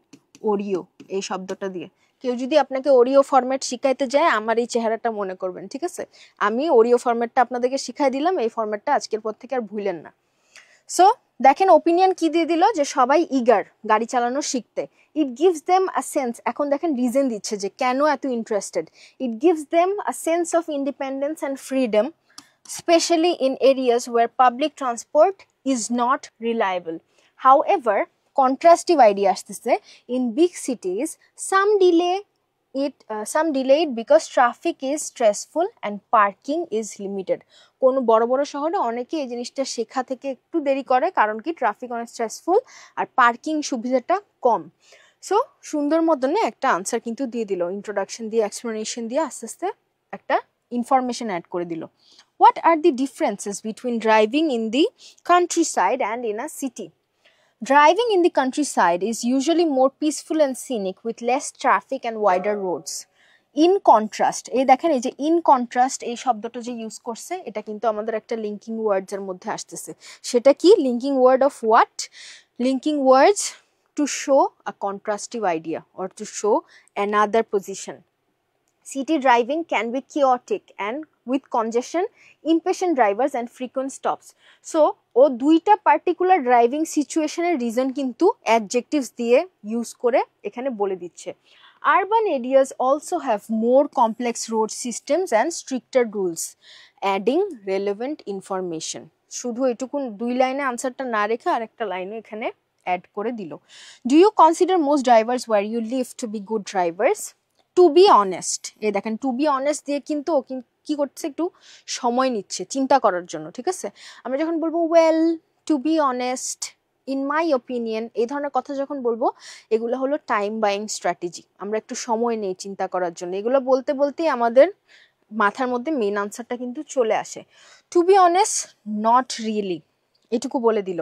ওরিও এই শব্দটা দিয়ে। কেউ যদি আপনাকে ওরিও ফরম্যাট শিখাইতে যায় আমার এই চেহারাটা মনে করবেন, ঠিক আছে? আমি ওরিও ফরম্যাটটা আপনাদেরকে শিখাই দিলাম, এই ফরম্যাটটা আজকের পর থেকে আর ভুলেন না। সো দেখেন ওপিনিয়ন কি দিয়ে দিল, যে সবাই ইগার গাড়ি চালানো শিখতে। It gives them a sense, এখন দেখেন রিজন দিচ্ছে যে কেন এত interested. It gives them a sense of independence and freedom, especially in areas where public transport is not reliable. However, contrastive idea আসতেছে, in big cities some delay it because traffic is stressful and parking is limited. কোন বড় বড় শহরে অনেকে এই জিনিসটা শেখা থেকে একটু দেরি করে, কারণ কি ট্রাফিক অনেক স্ট্রেসফুল আর পার্কিং সুবিধাটা কম। সো সুন্দর মতনে একটা আনসার কিন্তু দিয়ে দিল, ইন্ট্রোডাকশন দিয়ে এক্সপ্লেনেশন দিয়ে আস্তে আস্তে একটা ইনফরমেশন অ্যাড করে দিল। What are the differences between driving in the countryside and in a city? Driving in the countryside is usually more peaceful and scenic with less traffic and wider roads. In contrast, এই দেখেন এই যে in contrast এই শব্দটা যে use করছে এটা কিন্তু আমাদের একটা লিঙ্কিং ওয়ার্ডস এর মধ্যে আসতেছে। সেটা কি linking word of what? Linking words to show a contrastive idea or to show another position. City driving can be chaotic and with congestion, impatient drivers and frequent stops. So ও দুইটা particular driving সিচুয়েশনের reason কিন্তু adjectives দিয়ে use করে এখানে বলে দিচ্ছে। Urban areas also have more complex road systems and stricter rules, adding relevant information. শুধু এটুকু দুই লাইনে আনসারটা না রেখে আরেকটা লাইনও এখানে অ্যাড করে দিল। Do you consider most drivers where you live to be good drivers? To be honest, এই দেখেন টু বি অনেস্ট দিয়ে কিন্তু ও কি করছে, একটু সময় নিচ্ছে চিন্তা করার জন্য, ঠিক আছে? আমরা যখন বলবো well, to be honest, in my opinion, এই ধরনের কথা যখন বলবো এগুলো হলো টাইম বাইং স্ট্র্যাটেজি। আমরা একটু সময় নেই চিন্তা করার জন্য। এগুলো বলতে বলতেই আমাদের মাথার মধ্যে মেইন আনসারটা কিন্তু চলে আসে। To be honest, not really, এটুকু বলে দিল।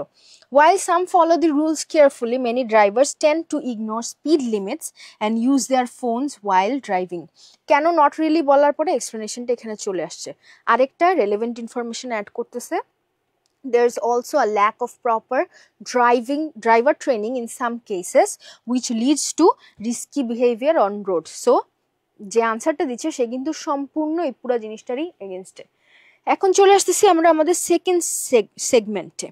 While some follow the rules carefully, many drivers tend to ignore speed limits and use their phones while driving. কেন নট রিয়েলি বলার পরে এক্সপ্লেনেশনটা এখানে চলে আসছে। আরেকটা রেলেভেন্ট ইনফরমেশন অ্যাড করতেছে। There's also a lack of proper driver training in some cases, which leads to risky behavior on road. So যে আনসারটা দিচ্ছে সে কিন্তু সম্পূর্ণ এই পুরো জিনিসটারই এগেনস্টে। এখন চলে আসতেছি আমরা আমাদের সেকেন্ড সেগমেন্টে,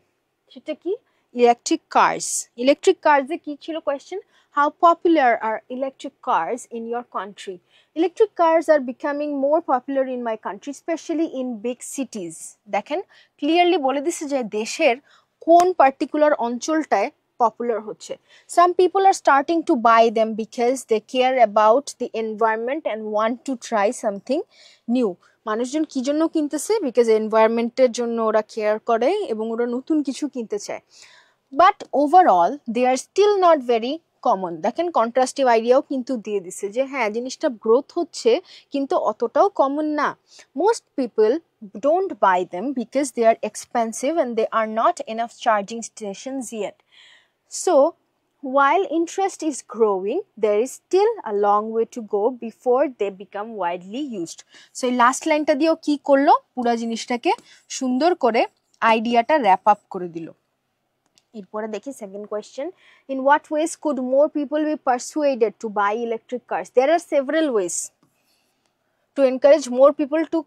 সেটা কি ইলেকট্রিক কার্স। ইলেকট্রিক কার্সে কি ছিল question? How popular are electric cars in your country? Electric cars are becoming more popular in my country, especially in big cities. দেখেন ক্লিয়ারলি বলে দিচ্ছে যে দেশের কোন পার্টিকুলার অঞ্চলটায় পপুলার হচ্ছে। Some people are starting to buy them because they care about the environment and want to try something new. মানুষজন কি জন্য কিনতেছে? বিকজ এনভায়রনমেন্টের জন্য ওরা কেয়ার করে এবং ওরা নতুন কিছু কিনতে চায়। But overall they are still not very common. দেখেন কন্ট্রাস্টিভ আইডিয়াও কিন্তু দিয়ে দিছে যে হ্যাঁ জিনিসটা গ্রোথ হচ্ছে কিন্তু অতটাও কমন না। Most people don't buy them because they are expensive and they are not enough charging stations yet. So while interest is growing, there is still a long way to go before they become widely used. So এই last লাইনটা দিয়েও কি করলো, পুরো জিনিসটাকে সুন্দর করে আইডিয়াটা র্যাপ আপ করে দিল। এরপরে দেখি second question, in what ways could more people be persuaded to buy electric cars? There are several ways to encourage more people to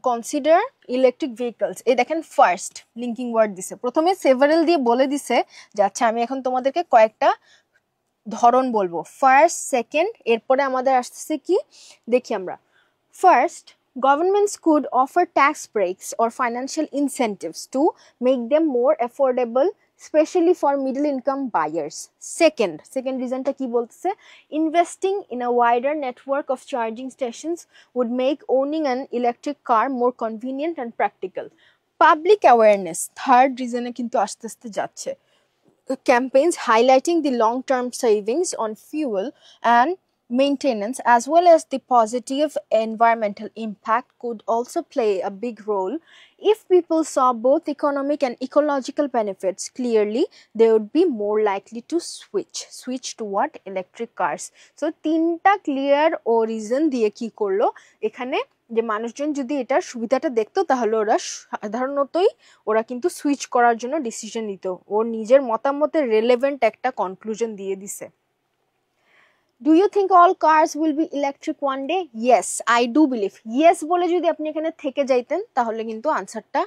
consider electric vehicles. এই দেখেন ফার্স্ট লিঙ্কিং ওয়ার্ড দিছে, প্রথমে several দিয়ে বলে দিছে যে আচ্ছা আমি এখন তোমাদেরকে কয়েকটা ধরন বলবো, ফার্স্ট, সেকেন্ড, এরপরে আমাদের আসতেছে কি দেখি আমরা। First, Governments could offer tax breaks or financial incentives to make them more affordable, especially for middle income buyers. Second reason ta ki bolteche, investing in a wider network of charging stations would make owning an electric car more convenient and practical. Public awareness, third reason e kintu aste aste jacche. Campaigns highlighting the long-term savings on fuel and maintenance as well as the positive environmental impact could also play a big role. If people saw both economic and ecological benefits clearly, they would be more likely to switch to what? Electric cars. So তিনটা clear ও reason দিয়ে কি করলো এখানে যে মানুষজন যদি এটার সুবিধাটা দেখতো তাহলে ওরা সাধারণতই ওরা কিন্তু সুইচ করার জন্য ডিসিশন নিত। ওর নিজের মতামতের রেলেভেন্ট একটা কনক্লুশন দিয়ে দিছে। Do you think all cars will be electric one day? Yes, I do believe. Yes বলে যদি আপনি এখানে থেকে যাইতেন তাহলে কিন্তু আনসারটা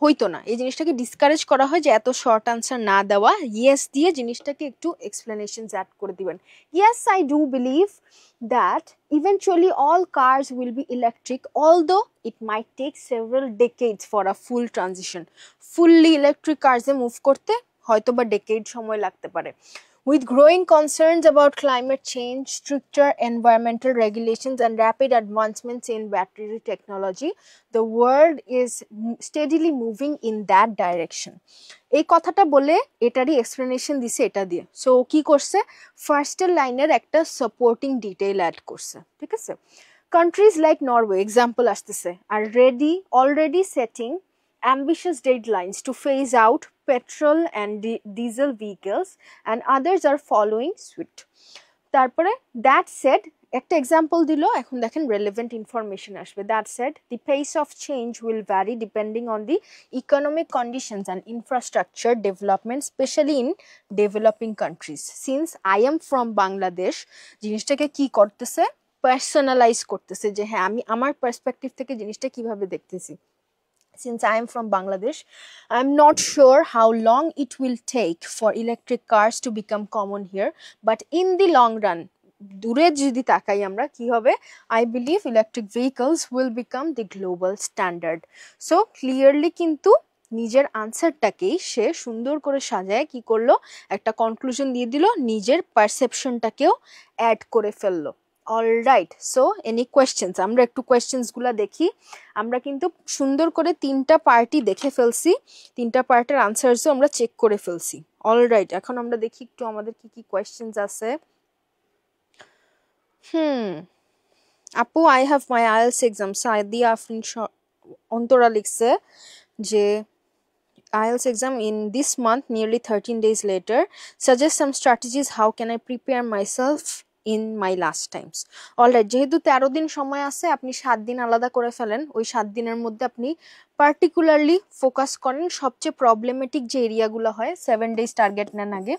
হইতো না। এই জিনিসটাকে ডিসকারেজ করা হয় যে এত শর্ট আনসার না দেওয়া, ইয়েস দিয়ে জিনিসটাকে একটু এক্সপ্লেনেশনস অ্যাড করে দিবেন। Yes, I do believe that eventually all cars will be electric, although it might take several decades for a full transition. Fully electric cars A move করতে হয়তো বা ডেকেড সময় লাগতে পারে। With growing concerns about climate change, stricter environmental regulations and rapid advancements in battery technology, the world is steadily moving in that direction. এই কথাটা বলে এটারই এক্সপ্লেনেশন দিছে এটা দিয়ে। সো কি করছে, ফার্স্টের লাইনের একটা সাপোর্টিং ডিটেইল অ্যাড করছে, ঠিক আছে। Countries like Norway, example আসতেছে, are already setting ambitious deadlines to phase out petrol and diesel vehicles, and others are following suit. তারপরে that said একটা এক্সাম্পল দিল, এখন দেখেন রেলেভেন্ট ইনফরমেশন আসবে। That said, the pace of change will vary depending on the economic conditions and infrastructure development, especially in developing countries. Since I am from Bangladesh, জিনিসটাকে কি করতেছে, personalize করতেছে যে হ্যাঁ আমি আমার পার্সপেক্টিভ থেকে জিনিসটা কিভাবে দেখতেছি। Since I am from Bangladesh, I'm not sure how long it will take for electric cars to become common here, but in the long run, দূরে যদি তাকাই আমরা কি হবে, I believe electric vehicles will become the global standard. So clearly কিন্তু নিজের আনসারটাকেই সে সুন্দর করে সাজায় কি করলো, একটা কনক্লুশন দিয়ে দিল, নিজের পারসেপশনটাকেও অ্যাড করে ফেললো। অলরাইট, সো এনি কোয়েশ্চেন্স, আমরা একটু কোয়েশ্চেন্স গুলা দেখি। আমরা কিন্তু সুন্দর করে তিনটা পার্টি দেখে ফেলছি, তিনটা পার্টের আনসারসও আমরা চেক করে ফেলছি। অলরাইট, এখন আমরা দেখি একটু আমাদের কি কি কোয়েশ্চেন্স আছে। আপু, I have my IELTS exam. Sadia Afrin Antara লিখছে যে IELTS exam in this month, nearly 13 days later. Suggest some strategies. How can I prepare myself in my last times? Alright, যেহেতু 13 দিন সময় আছে, আপনি 7 দিন আলাদা করে ফেলেন। ওই 7 দিনের মধ্যে আপনি পার্টিকুলারলি ফোকাস করেন সবচেয়ে প্রবলেমেটিক যে এরিয়াগুলো হয়। 7 days টার্গেট নেন আগে।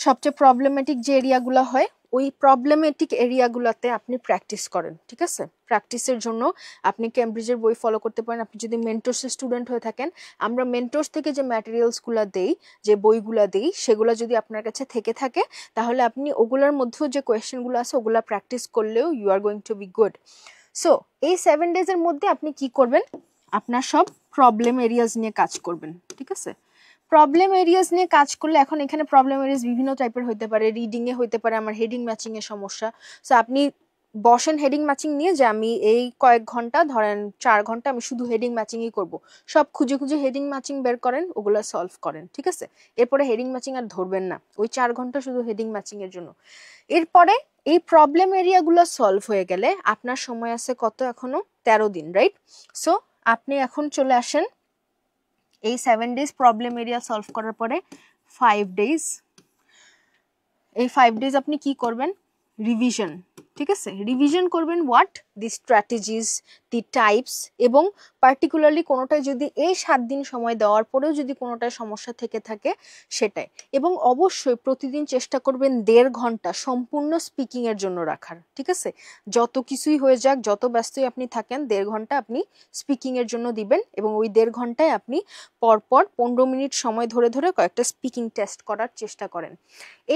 সবচেয়ে প্রবলেমেটিক যে এরিয়াগুলো হয় ওই প্রবলেমেটিক এরিয়াগুলোতে আপনি প্র্যাকটিস করেন, ঠিক আছে। প্র্যাকটিসের জন্য আপনি কেমব্রিজের বই ফলো করতে পারেন। আপনি যদি মেন্টরসের স্টুডেন্ট হয়ে থাকেন, আমরা মেন্টরস থেকে যে ম্যাটেরিয়ালসগুলো দেই, যে বইগুলো দেই, সেগুলো যদি আপনার কাছে থেকে থাকে তাহলে আপনি ওগুলোর মধ্যেও যে কোয়েশ্চেনগুলো আছে ওগুলো প্র্যাকটিস করলেও you are going to be good. So এই 7 ডেজের মধ্যে আপনি কি করবেন, আপনার সব প্রবলেম এরিয়াজ নিয়ে কাজ করবেন, ঠিক আছে। প্রবলেম এরিয়াজ নিয়ে কাজ করলে, এখন এখানে প্রবলেম এরিয়াজ বিভিন্ন টাইপের হতে পারে, রিডিং এ হতে পারে আমার হেডিং ম্যাচিং এর সমস্যা। সো আপনি বসেন হেডিং ম্যাচিং নিয়ে যে আমি এই কয়েক ঘন্টা, ধরেন 4 ঘন্টা আমি শুধু হেডিং ম্যাচিংই করব, সব খুঁজে খুঁজে হেডিং ম্যাচিং বের করেন, ওগুলো সলভ করেন, ঠিক আছে। এরপরে হেডিং ম্যাচিং আর ধরবেন না, ওই 4 ঘন্টা শুধু হেডিং ম্যাচিং এর জন্য। এরপরে এই প্রবলেম এরিয়াগুলো সলভ হয়ে গেলে আপনার সময় আছে কত, এখনো 13 দিন, রাইট। সো আপনি এখন চলে আসেন এই 7 ডেজ প্রবলেম এরিয়া সলভ করার পরে 5 ডেজ, এই 5 ডেজ আপনি কি করবেন, রিভিশন, ঠিক আছে। রিভিশন করবেন what, the strategies, the types, এবং পার্টিকুলারলি কোনোটায় যদি এই 7 দিন সময় দেওয়ার পরেও যদি কোনোটায় সমস্যা থেকে থাকে সেটাই। এবং অবশ্যই প্রতিদিন চেষ্টা করবেন 1.5 ঘন্টা সম্পূর্ণ স্পিকিং এর জন্য রাখার, ঠিক আছে। যত কিছুই হয়ে যাক, যত ব্যস্তই আপনি থাকেন, 1.5 ঘন্টা আপনি স্পিকিং এর জন্য দিবেন, এবং ওই 1.5 ঘন্টায় আপনি পরপর 15 মিনিট সময় ধরে ধরে কয়েকটা স্পিকিং টেস্ট করার চেষ্টা করেন।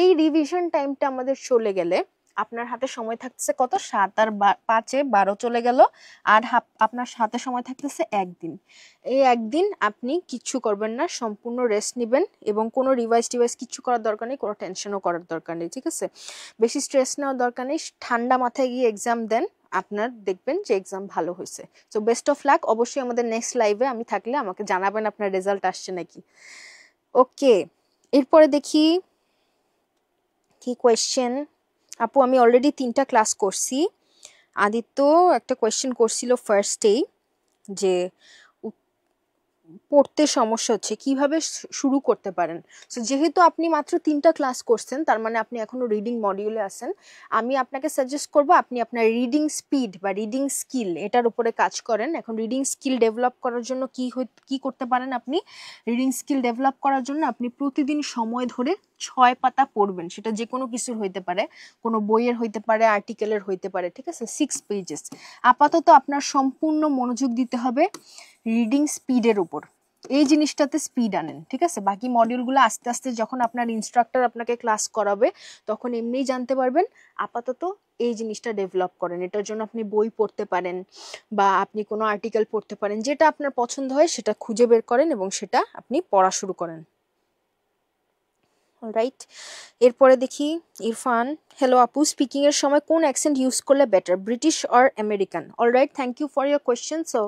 এই রিভিশন টাইমটা আমাদের চলে গেলে আপনার হাতে সময় থাকলে থাকতেছে কত 7 আর 5-এ 12 চলে গেল, আর আপনার হাতে সময় থাকতেছে একদিন। এই একদিন আপনি কিচ্ছু করবেন না, সম্পূর্ণ রেস্ট নেবেন এবং কোনো রিভাইজ কিচ্ছু করার দরকার নেই, কোনো টেনশনও করার দরকার নেই, ঠিক আছে? বেশি স্ট্রেস নেওয়ার দরকার নেই, ঠান্ডা মাথায় গিয়ে এক্সাম দেন, আপনার দেখবেন যে এক্সাম ভালো হয়েছে। So best of luck. অবশ্যই আমাদের নেক্সট লাইভে আমি থাকলে আমাকে জানাবেন আপনার রেজাল্ট আসছে নাকি। ওকে, এরপরে দেখি কি কোয়েশ্চেন। আপু আমি অলরেডি 3টা ক্লাস করছি। আদিত্য একটা কোয়েশ্চেন করছিল ফার্স্টেই যে পড়তে সমস্যা হচ্ছে, কিভাবে শুরু করতে পারেন। সো যেহেতু আপনি মাত্র 3টা ক্লাস করছেন, তার মানে আপনি এখনো রিডিং মডিউলে আছেন। আমি আপনাকে সাজেস্ট করব আপনি আপনার রিডিং স্পিড বা রিডিং স্কিল এটার উপরে কাজ করেন। এখন রিডিং স্কিল ডেভেলপ করার জন্য কি করতে পারেন আপনি? রিডিং স্কিল ডেভেলপ করার জন্য আপনি প্রতিদিন সময় ধরে 6 পাতা পড়বেন। সেটা যে কোনো কিছুর হইতে পারে, কোনো বইয়ের হইতে পারে, আর্টিকেলের হইতে পারে, ঠিক আছে? 6 পেজেস। আপাতত আপনার সম্পূর্ণ মনোযোগ দিতে হবে রিডিং স্পিডের উপর। এই জিনিসটাতে স্পিড আনেন, ঠিক আছে? বাকি মডিউলগুলো আস্তে আস্তে যখন আপনার ইনস্ট্রাক্টর আপনাকে ক্লাস করাবে তখন এমনিই জানতে পারবেন। আপাতত এই জিনিসটা ডেভেলপ করেন। এটার জন্য আপনি বই পড়তে পারেন বা আপনি কোনো আর্টিকেল পড়তে পারেন, যেটা আপনার পছন্দ হয় সেটা খুঁজে বের করেন এবং সেটা আপনি পড়া শুরু করেন। রাইট, এরপরে দেখি ইরফান। হ্যালো আপু, স্পিকিং এর সময় কোন অ্যাকসেন্ট ইউজ করলে better, British or American? Alright, thank you for your question. So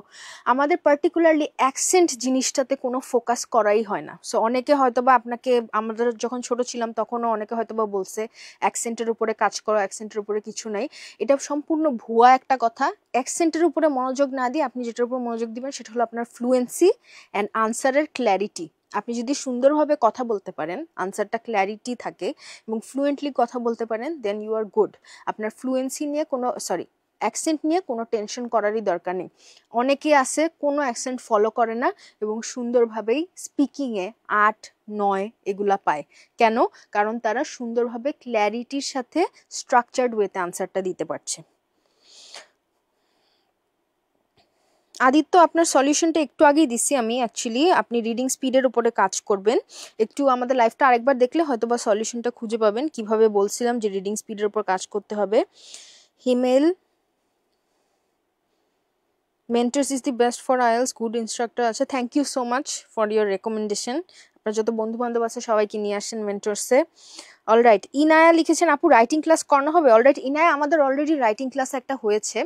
আমাদের পার্টিকুলারলি অ্যাকসেন্ট জিনিসটাতে কোনো ফোকাস করাই হয় না। সো অনেকে হয়তোবা আপনাকে, আমাদের যখন ছোট ছিলাম তখনও অনেকে হয়তোবা বলছে অ্যাকসেন্টের উপরে কাজ করো, অ্যাকসেন্টের উপরে কিছু নাই। এটা সম্পূর্ণ ভুয়া একটা কথা। অ্যাকসেন্টের উপরে মনোযোগ না দিয়ে আপনি যেটার উপর মনোযোগ দিবেন সেটা হলো আপনার ফ্লুয়েন্সি অ্যান্ড আনসারের ক্ল্যারিটি। আপনি যদি সুন্দরভাবে কথা বলতে পারেন, আনসারটা ক্ল্যারিটি থাকে এবং ফ্লুয়েন্টলি কথা বলতে পারেন, দেন ইউ আর গুড। আপনার ফ্লুয়েন্সি নিয়ে অ্যাকসেন্ট নিয়ে কোনো টেনশন করারই দরকার নেই। অনেকে আছে কোনো অ্যাকসেন্ট ফলো করে না এবং সুন্দরভাবেই স্পিকিংয়ে 8-9 এগুলা পায়। কেন? কারণ তারা সুন্দরভাবে ক্ল্যারিটির সাথে স্ট্রাকচার্ড ওয়েতে আনসারটা দিতে পারছে। আদিত্য, আপনার সলিউশনটা একটু আগেই দিচ্ছি আমি। অ্যাকচুয়ালি আপনি রিডিং স্পিডের উপরে কাজ করবেন। একটু আমাদের লাইফটা আরেকবার দেখলে হয়তো বা সলিউশনটা খুঁজে পাবেন কিভাবে বলছিলাম যে রিডিং স্পিডের উপর কাজ করতে হবে। Himel, mentors is the best for IELTS, good instructor আছে। Thank you so much for your recommendation. আপনার যত বন্ধু বান্ধব আছে সবাইকে নিয়ে আসেন মেন্টরসে। অলরাইট, ইনায়া লিখেছেন আপু রাইটিং ক্লাস করানো হবে। অলরাইট ইনায়া, আমাদের অলরেডি রাইটিং ক্লাস একটা হয়েছে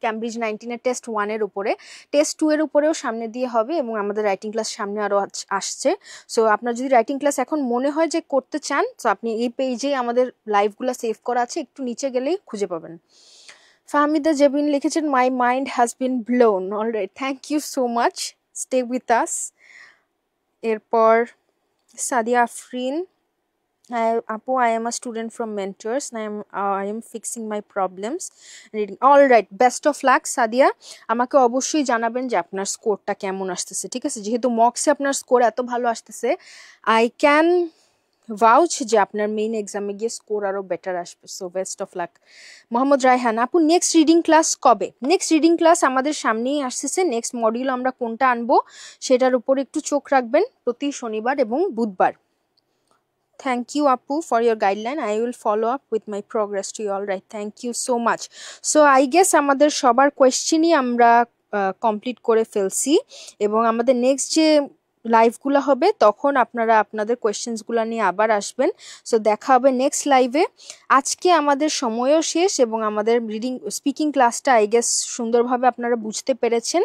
ক্যামব্রিজ 19-এর টেস্ট 1-এর উপরে। টেস্ট 2 এর উপরেও সামনে দিয়ে হবে এবং আমাদের রাইটিং ক্লাস সামনে আরও আসছে। সো আপনার যদি রাইটিং ক্লাস এখন মনে হয় যে করতে চান, তো আপনি এই পেজেই আমাদের লাইভগুলো সেভ করা আছে, একটু নিচে গেলেই খুঁজে পাবেন। ফাহমিদা জেবিন লিখেছেন my mind has been blown. Alright, thank you so much, stay with us. এরপর Sadia Afrin, Apu, I am a student from Mentors and I am fixing my problems reading. All right, best of luck Sadia. আমাকে অবশ্যই জানাবেন যে আপনার স্কোরটা কেমন আসতেছে, ঠিক আছে? যেহেতু মক্সে আপনার স্কোর এত ভালো আসতেছে, আই ক্যান ভাউচ যে আপনার মেইন এক্সামে গিয়ে স্কোর আরও বেটার আসবে। So best of luck. Mohammad Raihan আপু, নেক্সট রিডিং ক্লাস কবে? নেক্সট রিডিং ক্লাস আমাদের সামনেই আসতেছে। নেক্সট মডিউল আমরা কোনটা আনবো সেটার উপর একটু চোখ রাখবেন, প্রতি শনিবার এবং বুধবার। Thank you, Apu, for your guideline. I will follow up with my progress to you. All right, thank you so much. So I guess আমাদের সবার কোয়েশ্চেনই আমরা কমপ্লিট করে ফেলছি এবং আমাদের নেক্সট যে লাইভগুলো হবে তখন আপনারা আপনাদের কোয়েশ্চেন্সগুলো নিয়ে আবার আসবেন। সো দেখা হবে নেক্সট লাইভে। আজকে আমাদের সময়ও শেষ এবং আমাদের স্পিকিং ক্লাসটা আই গেস সুন্দরভাবে আপনারা বুঝতে পেরেছেন।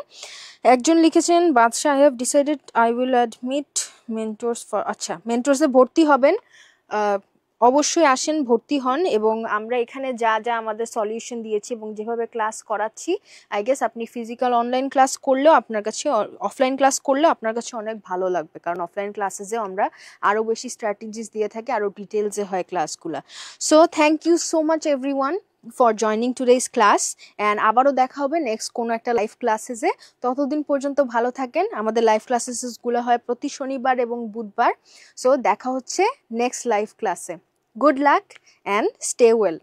একজন লিখেছেন বাদশাহ, I have decided I will admit mentors for. আচ্ছা, মেন্টরসে ভর্তি হবেন, অবশ্যই আসেন, ভর্তি হন এবং আমরা এখানে যা যা আমাদের সলিউশন দিয়েছি এবং যেভাবে ক্লাস করাচ্ছি, আই গেস আপনি ফিজিক্যাল অনলাইন ক্লাস করলেও আপনার কাছে, অফলাইন ক্লাস করলেও আপনার কাছে অনেক ভালো লাগবে, কারণ অফলাইন ক্লাসেসে আমরা আরও বেশি স্ট্র্যাটেজিস দিয়ে থাকি, আরও ডিটেলসে হয় ক্লাসগুলো। So thank you so much everyone for joining today's class and আবারও দেখা হবে নেক্সট কোনো একটা লাইভ ক্লাসেসে। ততদিন পর্যন্ত ভালো থাকেন। আমাদের লাইভ ক্লাসেসগুলো হয় প্রতি শনিবার এবং বুধবার। সো দেখা হচ্ছে নেক্সট লাইভ ক্লাসে। Good luck and stay well.